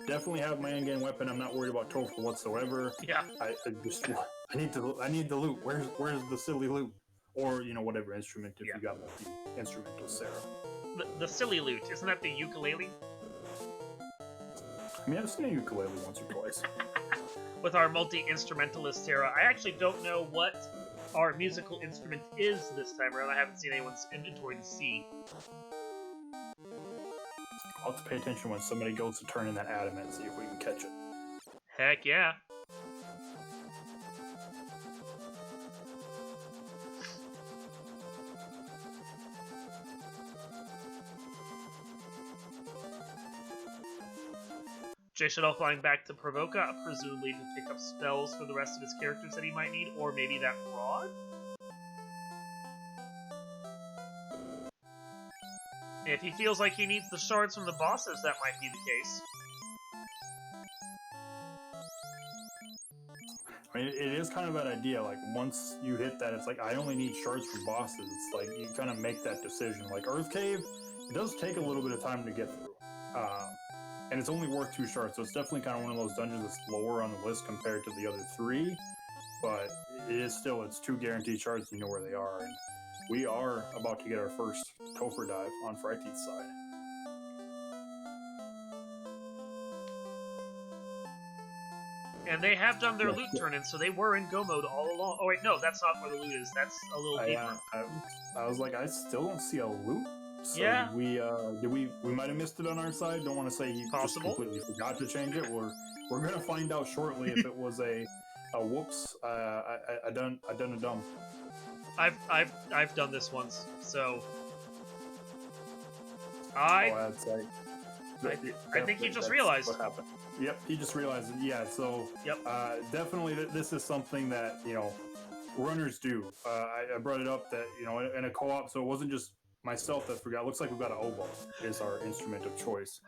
definitely have my endgame weapon, I'm not worried about Topher whatsoever. Yeah. I need the loot. Where's the silly loot? Or, whatever instrument if you got multi-instrumental Sarah. The silly loot, isn't that the ukulele? I mean, I've seen a ukulele once or twice. With our multi-instrumentalist Sarah. I actually don't know what our musical instrument is this time around. I haven't seen anyone's inventory to see. I'll have to pay attention when somebody goes to turn in that Adamant and see if we can catch it. Heck yeah. Jay Shadow flying back to Provoca, presumably to pick up spells for the rest of his characters that he might need, or maybe that rod? If he feels like he needs the shards from the bosses, that might be the case. I mean, it is kind of that idea, like, once you hit that, it's like, I only need shards from bosses. It's like, you kind of make that decision. Like, Earth Cave, it does take a little bit of time to get through. And it's only worth 2 shards, so it's definitely kind of one of those dungeons that's lower on the list compared to the other 3. But it is still, it's 2 guaranteed shards, you know where they are. And we are about to get our first Topher dive on Fryteeth's side. And they have done their loot turn-in, so they were in go mode all along. Oh wait, no, that's not where the loot is. That's a little deeper. I was like, I still don't see a loot. So yeah. We might have missed it on our side. Don't want to say he just completely forgot to change it. We're gonna find out shortly if it was a whoops. I done a dumb. I've done this once, so I think he just realized what happened. Yep, he just realized it. Yeah, so definitely this is something that runners do. I brought it up that in a co-op, so it wasn't just myself that forgot. Looks like we've got an oboe is our instrument of choice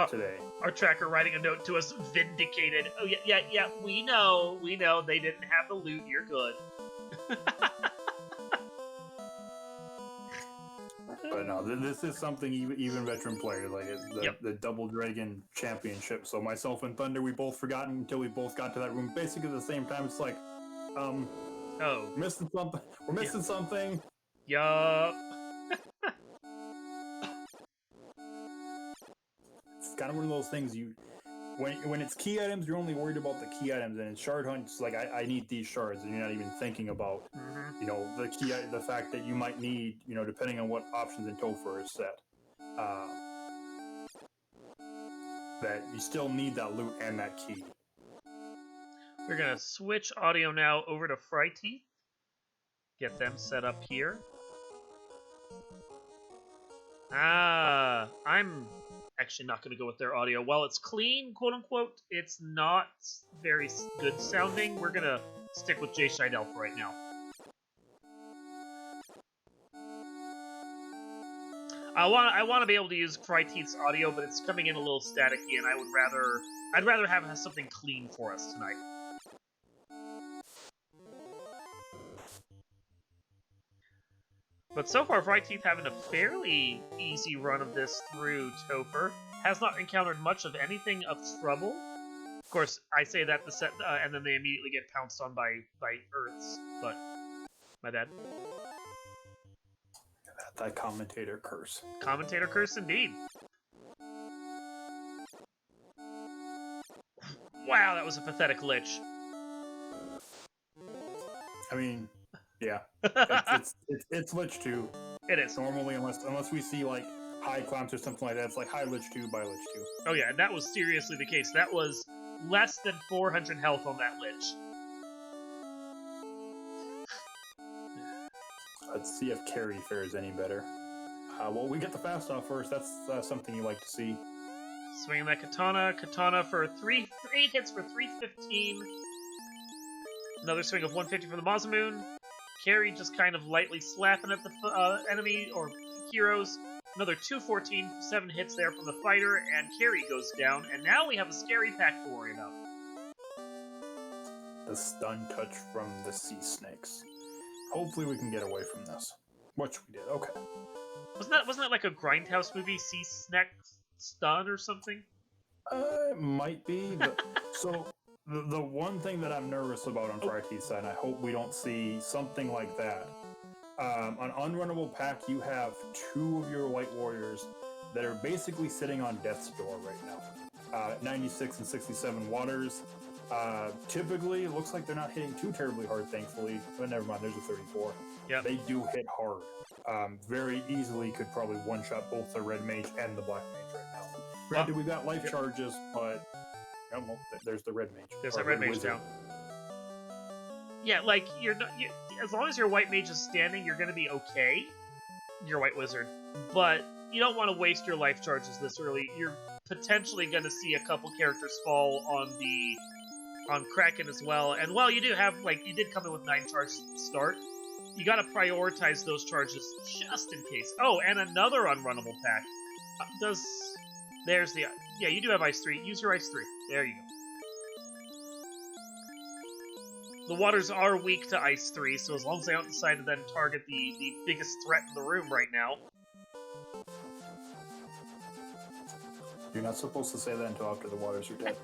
today. Our tracker writing a note to us, vindicated. Oh yeah. We know they didn't have the loot. You're good. But no, this is something even veteran players like the Double Dragon Championship. So myself and Thunder, we both forgotten until we both got to that room basically at the same time. It's like, oh, missing something. We're missing something. Yup. It's kind of one of those things when it's key items, you're only worried about the key items, and in shard hunts, like I need these shards, and you're not even thinking about the fact that you might need, depending on what options in Topher is set, that you still need that loot and that key. We're gonna switch audio now over to Frighty. Get them set up here. I'm actually not going to go with their audio. While it's clean, quote-unquote, it's not very good sounding. We're going to stick with Jay Scheidel for right now. I want to be able to use Cryteeth's audio, but it's coming in a little staticky, and I'd rather have something clean for us tonight. But so far, Cryteeth having a fairly easy run of this through Topher. Has not encountered much of anything of trouble. Of course, I say that and then they immediately get pounced on by Earths, but my bad. That commentator curse. Commentator curse indeed. Wow, that was a pathetic lich. I mean, yeah, it's Lich 2. It is. Normally, unless we see like high clamps or something like that, it's like high Lich 2 by Lich 2. Oh yeah, that was seriously the case. That was less than 400 health on that Lich. Let's see if Carry fares any better. Well, we get the fast off first. That's something you like to see. Swinging that Katana for 8 hits for 315. Another swing of 150 from the Masamune. Carry just kind of lightly slapping at the enemy or heroes. Another 214, 7 hits there from the fighter, and Carry goes down. And now we have a scary pack to worry about. The stun touch from the sea snakes. Hopefully we can get away from this. Which we did. Okay. Wasn't that like a Grindhouse movie, Sea Snake Stun or something? It might be. But so the one thing that I'm nervous about on Frighty's side, and I hope we don't see something like that. On Unrunnable Pack, you have 2 of your White Warriors that are basically sitting on Death's Door right now. 96 and 67 waters. Typically, it looks like they're not hitting too terribly hard, thankfully. But never mind, there's a 34. Yep. They do hit hard. Very easily could probably one-shot both the Red Mage and the Black Mage right now. Granted, we got life charges, but there's the Red Mage. There's that Red Mage down. Yeah, like, as long as your White Mage is standing, you're going to be okay. Your White Wizard. But you don't want to waste your life charges this early. You're potentially going to see a couple characters fall on Kraken as well. And while you do have, you did come in with 9 charges at the start, you got to prioritize those charges just in case. Oh, and another unrunnable pack. There's the... Yeah, you do have Ice 3. Use your Ice 3. There you go. The waters are weak to Ice 3, so as long as they don't decide to then target the biggest threat in the room right now. You're not supposed to say that until after the waters are dead.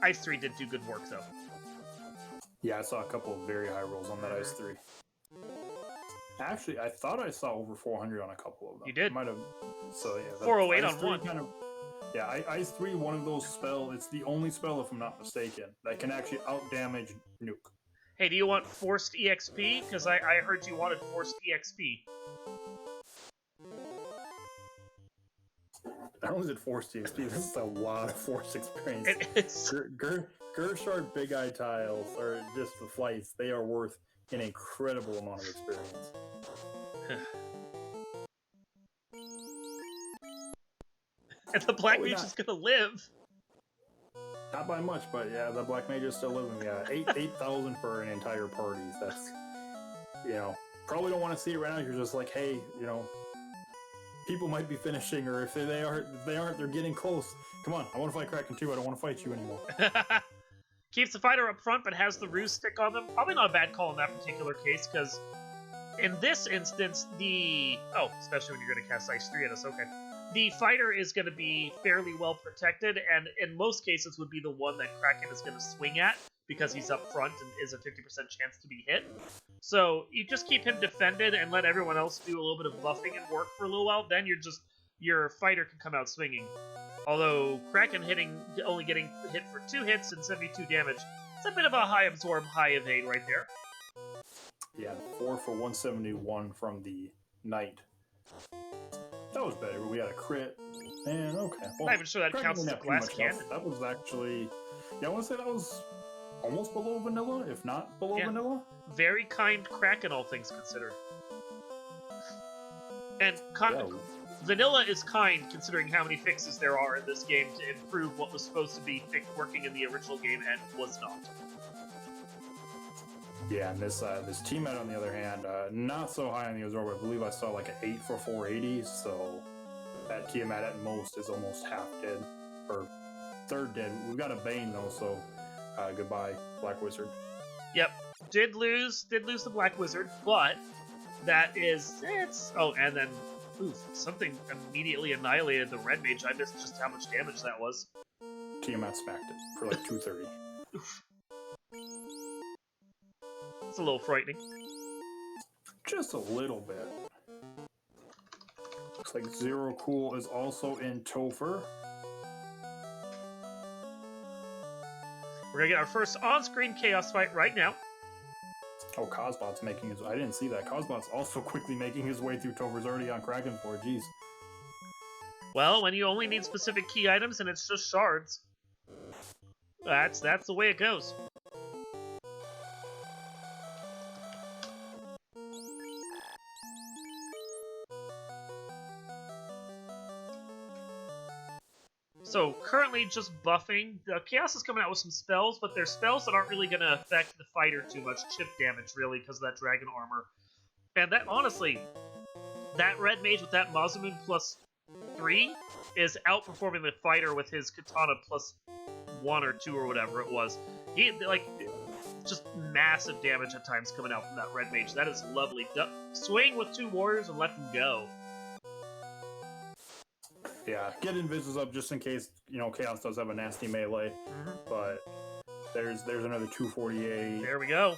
Ice 3 did do good work, though. Yeah, I saw a couple of very high rolls on that Ice 3. Actually, I thought I saw over 400 on a couple of them. You did? Might have. So, yeah. 408 on one. Ice 3, one of those spells, it's the only spell, if I'm not mistaken, that can actually out-damage Nuke. Hey, do you want Forced EXP? Because I heard you wanted Forced EXP. Not only is it Forced EXP, this is a lot of Forced experience. It is. Gershard Big Eye Tiles, or just the flights, they are worth an incredible amount of experience. And the Black Mage is gonna live. Not by much, but yeah, the Black Mage is still living. Yeah, 8,000 for an entire party. That's, probably don't want to see it right now. You're just like, hey, people might be finishing, or if they aren't, they're getting close. Come on, I want to fight Kraken too. I don't want to fight you anymore. Keeps the fighter up front, but has the ruse stick on them. Probably not a bad call in that particular case, because in this instance, especially when you're going to cast Ice 3 at us, okay. The fighter is going to be fairly well protected, and in most cases would be the one that Kraken is going to swing at, because he's up front and is a 50% chance to be hit. So you just keep him defended and let everyone else do a little bit of buffing and work for a little while, then your fighter can come out swinging. Although Kraken only getting hit for 2 hits and 72 damage, it's a bit of a high absorb, high evade right there. Yeah, 4 for 171 from the Knight. That was better. We had a crit. And okay. Well, Not even sure that counts as a glass cannon. That was actually... Yeah, I want to say that was almost below vanilla, if not below vanilla. Very kind Kraken, all things considered. And vanilla is kind, considering how many fixes there are in this game to improve what was supposed to be working in the original game and was not. Yeah, and this teammate, on the other hand, not so high on the absorb. I believe I saw like an 8 for 480, so that Tiamat at most is almost half dead, or third dead. We've got a Bane though, so goodbye, Black Wizard. Yep, did lose the Black Wizard, but that is and then something immediately annihilated the Red Mage. I missed just how much damage that was. Tiamat smacked it for like 230. Oof. It's a little frightening. Just a little bit. Looks like Zero Cool is also in Topher. We're gonna get our first on-screen Chaos fight right now. Oh, Cosbot's making his... I didn't see that. Cosbot's also quickly making his way through Topher's already on Kraken 4. Jeez. Well, when you only need specific key items and it's just shards, that's the way it goes. So, currently just buffing. The Chaos is coming out with some spells, but they're spells that aren't really going to affect the fighter too much. Chip damage, really, because of that dragon armor. And that, honestly, that Red Mage with that Masamune plus 3 is outperforming the fighter with his Katana plus 1 or 2 or whatever it was. He, just massive damage at times coming out from that Red Mage. That is lovely. Swing with 2 warriors and let them go. Yeah, get Invises up just in case, Chaos does have a nasty melee. Mm-hmm. But there's another 248. There we go.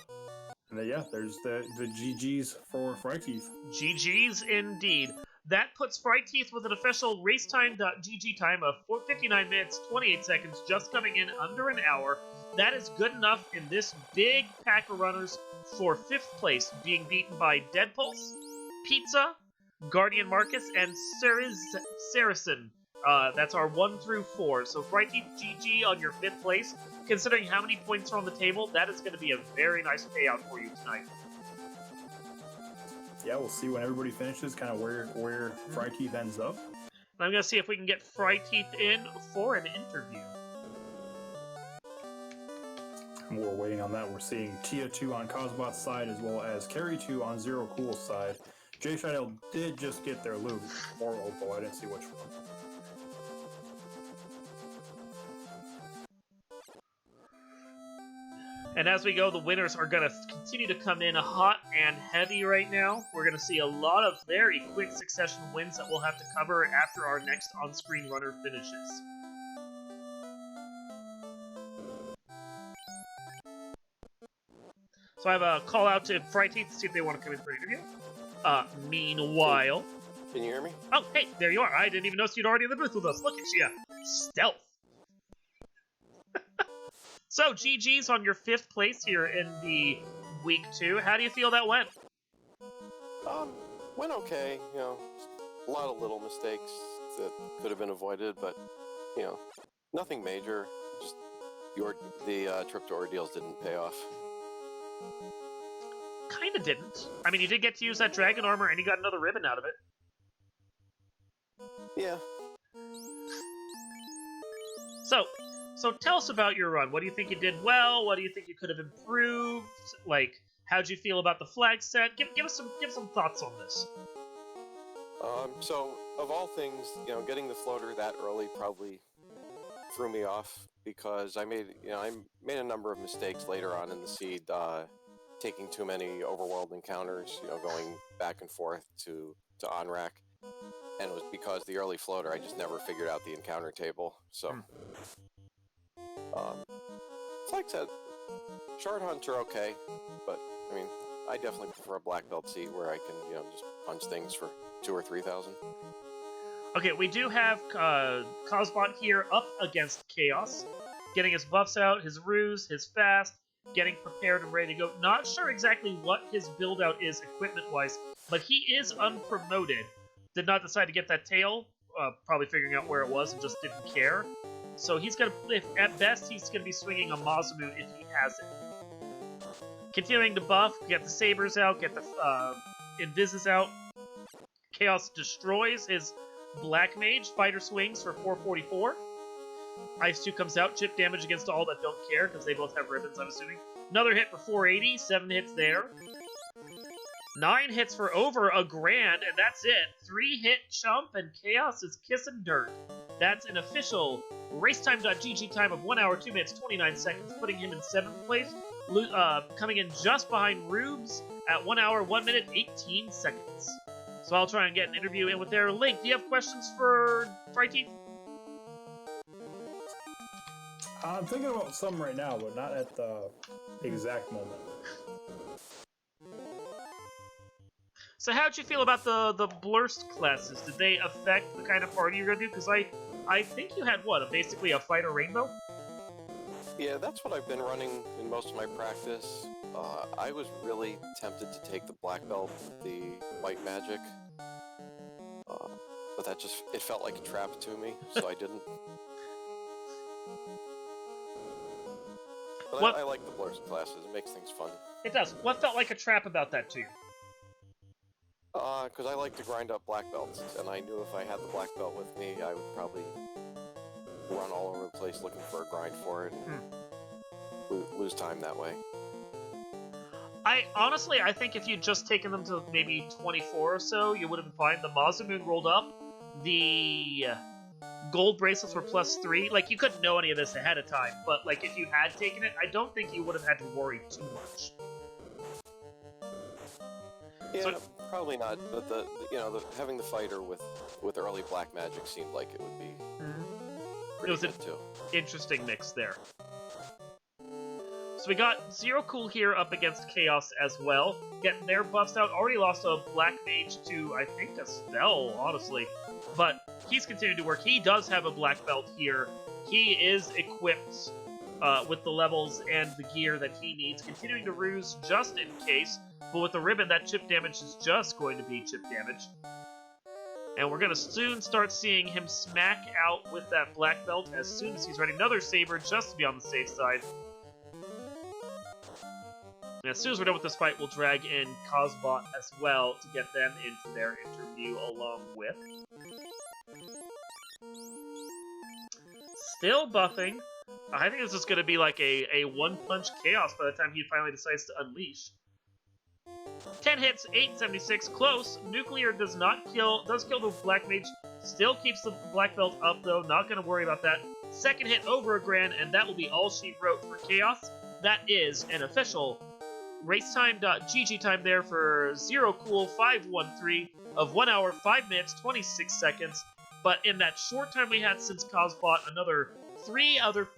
And then, there's the GGs for Fryteeth. GGs indeed. That puts Fryteeth with an official racetime.gg time of 59 minutes, 28 seconds, just coming in under an hour. That is good enough in this big pack of runners for 5th place, being beaten by Deadpulse, Pizza, Guardian Marcus, and Saracen. That's our 1 through 4. So Fryteeth GG on your 5th place. Considering how many points are on the table, that is going to be a very nice payout for you tonight. Yeah, we'll see when everybody finishes, kind of where Fryteeth ends up. And I'm going to see if we can get Fryteeth in for an interview. And we're waiting on that. We're seeing Tia 2 on Cosbot's side, as well as Carry 2 on Zero Cool's side. Jay Shidell did just get their loot, or Opal, I didn't see which one. And as we go, the winners are going to continue to come in hot and heavy right now. We're going to see a lot of very quick succession wins that we'll have to cover after our next on-screen runner finishes. So I have a call out to Fryteeth to see if they want to come in for an interview. Meanwhile... Can you hear me? Oh, hey, there you are. I didn't even notice you'd already in the booth with us. Look at you. Stealth. So, GG's on your 5th place here in the week 2. How do you feel that went? Went okay. A lot of little mistakes that could have been avoided, but, nothing major. Just the trip to Ordeals didn't pay off. Kinda didn't. I mean, you did get to use that dragon armor, and you got another ribbon out of it. Yeah. So tell us about your run. What do you think you did well? What do you think you could have improved? How'd you feel about the flag set? Give us some thoughts on this. So, of all things, getting the floater that early probably threw me off because I made a number of mistakes later on in the seed. taking too many overworld encounters, going back and forth to on-rack. And it was because the early floater, I just never figured out the encounter table. So, it's like I said, short hunts are okay, but I mean, I definitely prefer a black belt seat where I can, just punch things for 2,000 or 3,000. Okay, we do have Cosbot here up against Chaos, getting his buffs out, his ruse, his fast, getting prepared and ready to go. Not sure exactly what his build out is equipment-wise, but he is unpromoted. Did not decide to get that tail, probably figuring out where it was and just didn't care. So he's gonna, at best, he's gonna be swinging a Masamune if he has it. Continuing to buff, get the sabers out, get the invises out. Chaos destroys his Black Mage, fighter swings for 444. Ice 2 comes out, chip damage against all that don't care, because they both have ribbons, I'm assuming. Another hit for 480, 7 hits there. 9 hits for over $1,000, and that's it. 3-hit chump, and Chaos is kissing dirt. That's an official racetime.gg time of 1 hour, 2 minutes, 29 seconds, putting him in 7th place. Coming in just behind Rubes at 1 hour, 1 minute, 18 seconds. So I'll try and get an interview in with their link. Do you have questions for Frighty? I'm thinking about some right now, but not at the exact moment. So how'd you feel about the Blurst classes? Did they affect the kind of party you're gonna do? Because I think you had, what, basically a fighter rainbow? Yeah, that's what I've been running in most of my practice. I was really tempted to take the black belt with the white magic. But it felt like a trap to me, so I didn't. But I like the Blurst classes, it makes things fun. It does. What felt like a trap about that to you? Because I like to grind up black belts, and I knew if I had the black belt with me, I would probably run all over the place looking for a grind for it, and lose time that way. I think if you'd just taken them to maybe 24 or so, you would have been fine. The Masamune rolled up. The gold bracelets were +3. Like, you couldn't know any of this ahead of time, but, like, if you had taken it, I don't think you would have had to worry too much. Yeah, probably not, but having the fighter with early black magic seemed like it would be pretty good, too. Interesting mix there. So we got Zero Cool here up against Chaos as well, getting their buffs out. Already lost a Black Mage to, I think, a spell, honestly. But he's continuing to work. He does have a black belt here. He is equipped with the levels and the gear that he needs. Continuing to ruse just in case. But with the ribbon, that chip damage is just going to be chip damage. And we're going to soon start seeing him smack out with that black belt as soon as he's ready. Another saber just to be on the safe side. And as soon as we're done with this fight, we'll drag in Cosbot as well to get them into their interview along with. Still buffing. I think this is going to be like a one-punch chaos by the time he finally decides to unleash. 10 hits, 876, close. Nuclear does kill the Black Mage. Still keeps the black belt up though, not going to worry about that. Second hit over $1,000, and that will be all she wrote for Chaos. That is an official racetime.gg time there for Zero Cool 513 of 1 hour, 5 minutes, 26 seconds. But in that short time we had since Cosbot,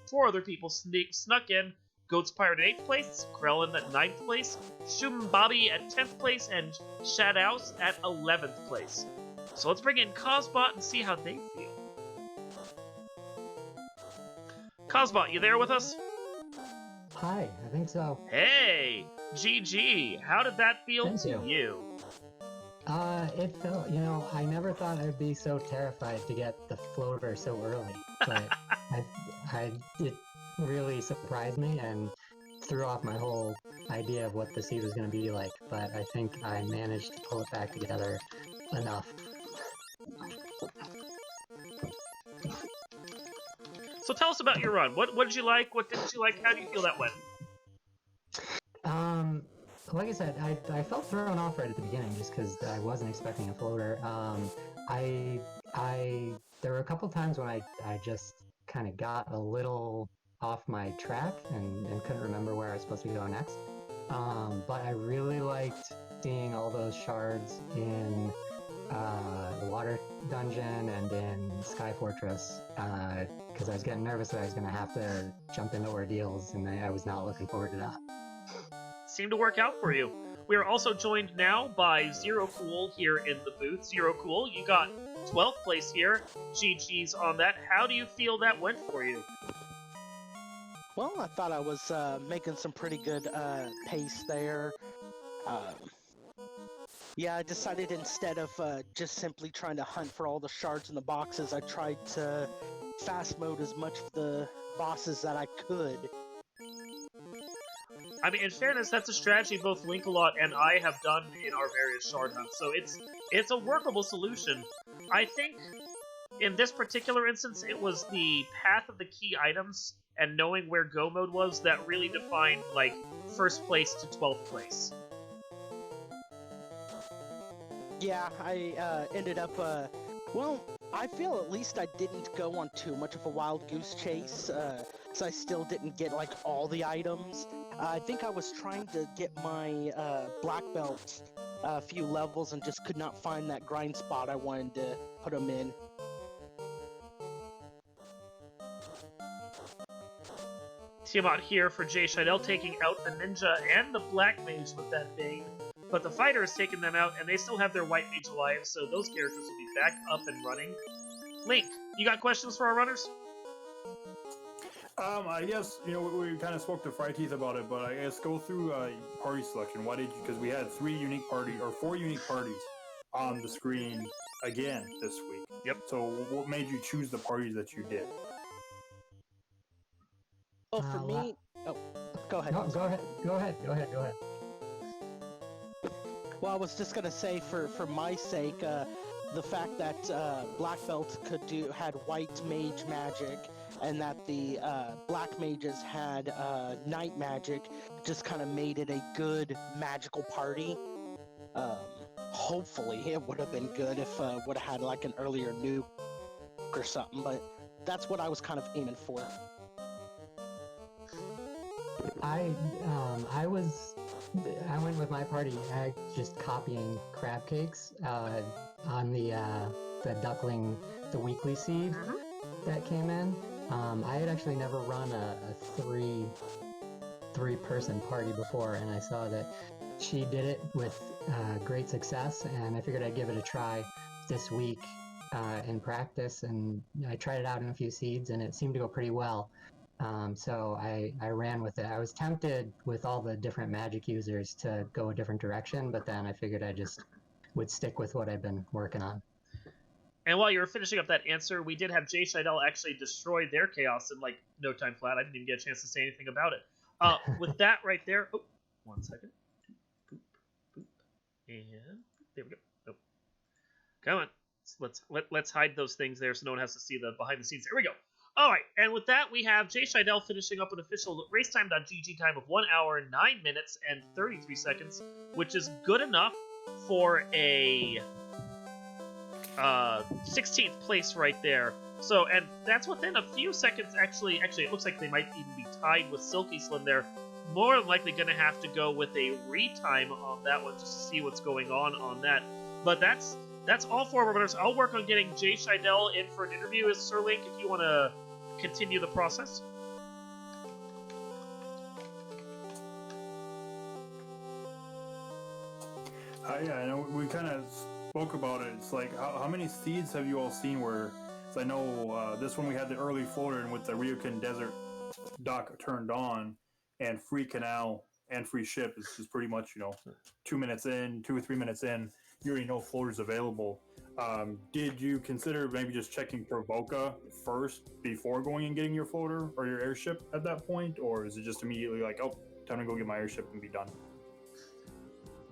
four other people snuck in. Goat's Pirate at 8th place, Krellin at 9th place, Shumbabi at 10th place, and Shadaus at 11th place. So let's bring in Cosbot and see how they feel. Cosbot, you there with us? Hi, I think so. Hey! GG! How did that feel Thank to you? It felt, I never thought I'd be so terrified to get the floater so early, but it really surprised me and threw off my whole idea of what the seed was going to be like, but I think I managed to pull it back together enough. So tell us about your run. What did you like? What didn't you like? How do you feel that went? Like I said, I felt thrown off right at the beginning just because I wasn't expecting a floater. There were a couple times when I just kind of got a little off my track and couldn't remember where I was supposed to go next. but I really liked seeing all those shards in the water dungeon and in Sky Fortress, because I was getting nervous that I was going to have to jump into ordeals, and I was not looking forward to that. Seemed to work out for you. We are also joined now by Zero Cool here in the booth. Zero Cool, you got 12th place here. GG's on that. How do you feel that went for you? Well, I thought I was making some pretty good pace there. Yeah, I decided instead of just simply trying to hunt for all the shards in the boxes, I tried to fast mode as much of the bosses that I could. I mean, in fairness, that's a strategy both Linkalot and I have done in our various shard hunts, so it's a workable solution. I think in this particular instance, it was the path of the key items and knowing where go mode was that really defined, like, first place to 12th place. Yeah, I ended up, well, I feel at least I didn't go on too much of a wild goose chase, so I still didn't get, like, all the items. I think I was trying to get my black belt a few levels and just could not find that grind spot I wanted to put them in. Tiamat here for Jay Scheidel taking out the ninja and the black mage with that bane, but the fighter has taken them out and they still have their white mage alive, so those characters will be back up and running. Link, you got questions for our runners? I guess, you know, we kind of spoke to Fryteeth about it, but I guess go through party selection. Why did you, because we had 4 unique parties on the screen again this week. Yep. So what made you choose the parties that you did? Well, for me... Oh, go ahead. No, go ahead. Well, I was just gonna say, for my sake, the fact that Black Belt had white mage magic, and that the black mages had night magic, just kind of made it a good magical party. Hopefully, it would have been good if would have had like an earlier nuke or something, but that's what I was kind of aiming for. I went with my party just copying crab cakes on the duckling, the weekly seed that came in. I had actually never run a three-person party before, and I saw that she did it with great success, and I figured I'd give it a try this week in practice, and I tried it out in a few seeds, and it seemed to go pretty well. So I ran with it. I was tempted with all the different magic users to go a different direction, but then I figured I just would stick with what I've been working on. And while you were finishing up that answer, we did have Jay Scheidel actually destroy their chaos in like no time flat. I didn't even get a chance to say anything about it. With that right there, oh, 1 second. Boop, boop, and there we go. Nope. Come on, let's hide those things there so no one has to see the behind the scenes. There we go. All right, and with that, we have Jay Scheidel finishing up an official racetime.gg time of 1 hour, 9 minutes, and 33 seconds, which is good enough for a 16th place right there. So, and that's within a few seconds, actually, it looks like they might even be tied with Silky Slim there. More than likely going to have to go with a retime on that one just to see what's going on that. But that's all 4 of our winners. I'll work on getting Jay Scheidel in for an interview as Sir Link if you want to continue the process. Yeah, I know we kind of spoke about it. It's like, how many seeds have you all seen where, so I know this one we had the early floater, and with the Ryukin Desert dock turned on, and free canal and free ship is just pretty much, 2 minutes in, 2 or 3 minutes in, you already know floaters available. Did you consider maybe just checking Provoca first before going and getting your floater or your airship at that point? Or is it just immediately like, oh, time to go get my airship and be done?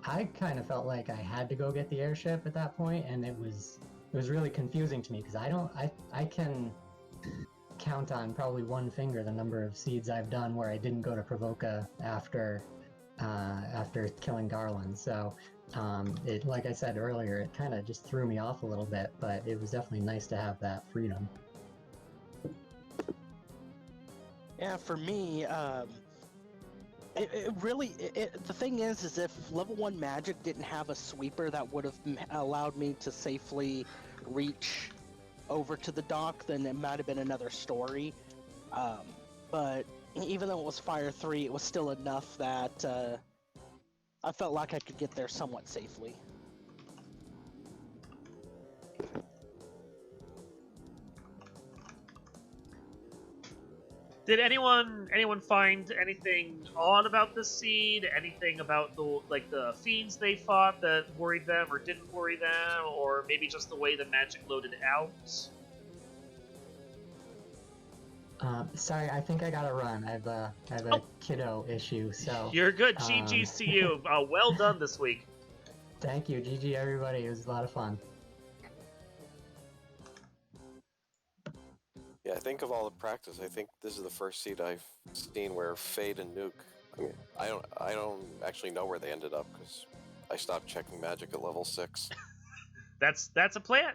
I kind of felt like I had to go get the airship at that point, and it was really confusing to me because I can count on probably one finger the number of seeds I've done where I didn't go to Provoca after killing Garland. So it, like I said earlier, it kind of just threw me off a little bit, but it was definitely nice to have that freedom. Yeah, for me, It really, the thing is if level 1 magic didn't have a sweeper that would have allowed me to safely reach over to the dock, then it might have been another story. But even though it was Fire 3, it was still enough that I felt like I could get there somewhat safely. Did anyone find anything odd about this seed? Anything about the fiends they fought that worried them or didn't worry them, or maybe just the way the magic loaded out? Sorry, I think I gotta run. I have a kiddo issue, so. You're good. GG's to you. Well done this week. Thank you, GG everybody. It was a lot of fun. Yeah, I think of all the practice, I think this is the first seed I've seen where Fade and Nuke. I mean, I don't actually know where they ended up because I stopped checking magic at level 6. That's a plan.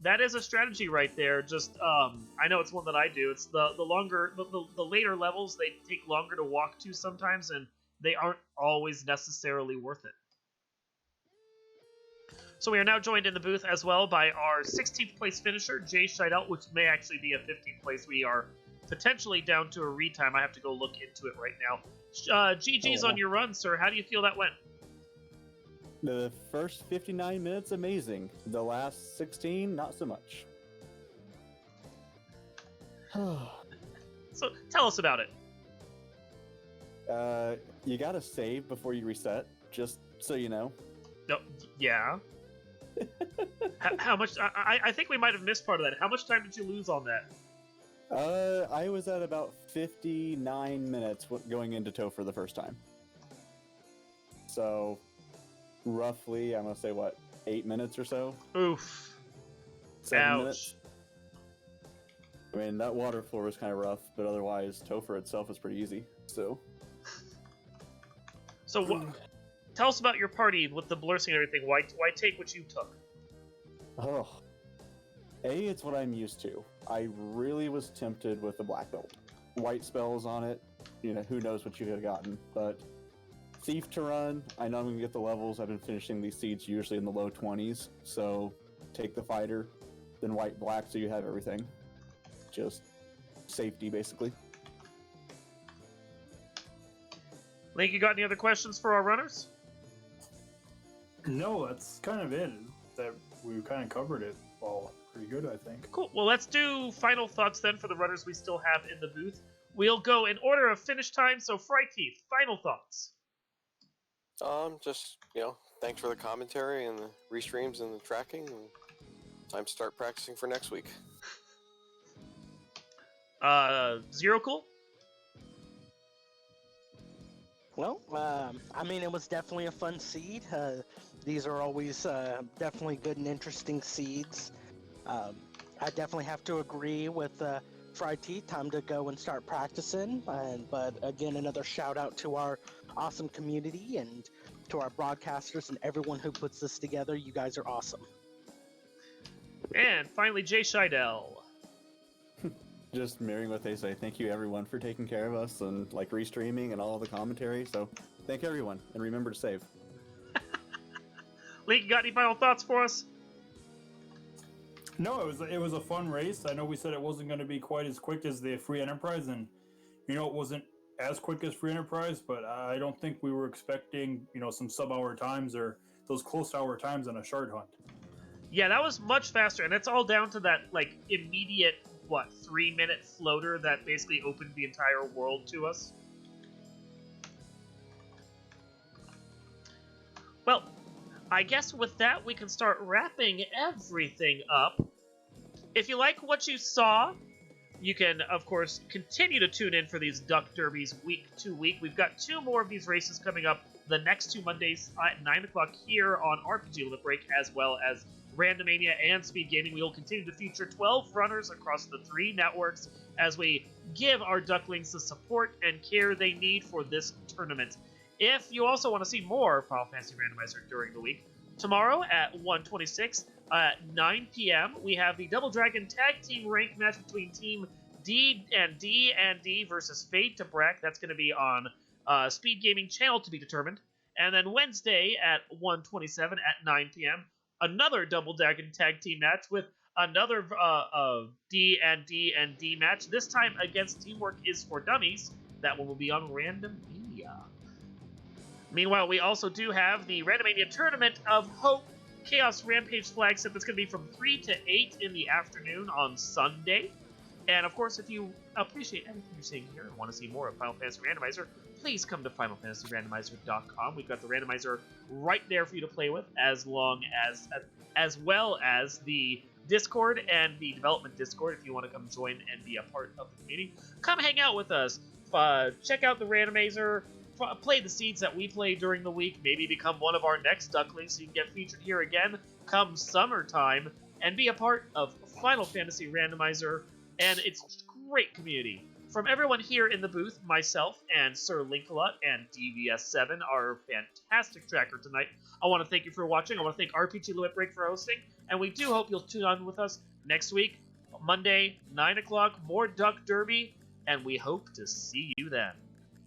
That is a strategy right there. Just I know it's one that I do. It's the later levels, they take longer to walk to sometimes, and they aren't always necessarily worth it. So we are now joined in the booth as well by our 16th place finisher, Jay Scheidel, which may actually be a 15th place. We are potentially down to a retime. I have to go look into it right now. GG's on your run, sir. How do you feel that went? The first 59 minutes, amazing. The last 16, not so much. So tell us about it. You gotta save before you reset, just so you know. No, yeah. How much? I think we might have missed part of that. How much time did you lose on that? I was at about 59 minutes going into Topher the first time. So, roughly, I'm gonna say, 8 minutes or so? Oof. 7 minutes? I mean, that water floor was kind of rough, but otherwise, Topher itself is pretty easy, so... So, tell us about your party with the blursing and everything. Why take what you took? Oh. It's what I'm used to. I really was tempted with the black belt. White spells on it, who knows what you could have gotten. But Thief to run, I know I'm going to get the levels. I've been finishing these seeds usually in the low 20s. So take the fighter, then white black so you have everything. Just safety, basically. Link, you got any other questions for our runners? No, that's kind of it. That we kind of covered it all pretty good, I think. Cool. Well, let's do final thoughts then for the runners we still have in the booth. We'll go in order of finish time. So, Teeth, final thoughts. Just, thanks for the commentary and the restreams and the tracking. And time to start practicing for next week. Zero Cool? Well, I mean, it was definitely a fun seed. These are always definitely good and interesting seeds. I definitely have to agree with Fried Teeth. Time to go and start practicing. But again, another shout out to our awesome community and to our broadcasters and everyone who puts this together. You guys are awesome. And finally, Jay Scheidel. Just mirroring what they say, thank you everyone for taking care of us and restreaming and all the commentary. So thank everyone, and remember to save. Link, you got any final thoughts for us? No, it was a fun race. I know we said it wasn't going to be quite as quick as the Free Enterprise, and it wasn't as quick as Free Enterprise, but I don't think we were expecting some sub-hour times or those close-hour times on a shard hunt. Yeah, that was much faster, and it's all down to that immediate 3-minute floater that basically opened the entire world to us. Well, I guess with that we can start wrapping everything up. If you like what you saw, you can, of course, continue to tune in for these Duck Derbies week to week. We've got 2 more of these races coming up the next 2 Mondays at 9 o'clock here on RPG Limit Break, as well as Randomania and Speed Gaming. We will continue to feature 12 runners across the 3 networks as we give our ducklings the support and care they need for this tournament. If you also want to see more Final Fantasy Randomizer during the week, tomorrow at 1:26 at 9 p.m. we have the Double Dragon Tag Team Rank match between Team D and D versus Fade to Brack. That's going to be on Speed Gaming channel to be determined. And then Wednesday at 1:27 at 9 p.m., another Double Dragon Tag Team match with another D and D and D match, this time against Teamwork is for Dummies. That one will be on Randomizer. Meanwhile, we also do have the Randomania Tournament of Hope Chaos Rampage flagship that's going to be from 3 to 8 in the afternoon on Sunday. And of course, if you appreciate anything you're seeing here and want to see more of Final Fantasy Randomizer, please come to FinalFantasyRandomizer.com. We've got the randomizer right there for you to play with, as well as the Discord and the development Discord if you want to come join and be a part of the community. Come hang out with us. Check out the randomizer. Play the seeds that we play during the week. Maybe become one of our next ducklings so you can get featured here again come summertime and be a part of Final Fantasy Randomizer and its great community. From everyone here in the booth, myself and Sir Linkalot and DVS7, our fantastic tracker tonight, I want to thank you for watching. I want to thank RPG Limit Break for hosting, and we do hope you'll tune on with us next week, Monday, 9 o'clock, more Duck Derby, and we hope to see you then.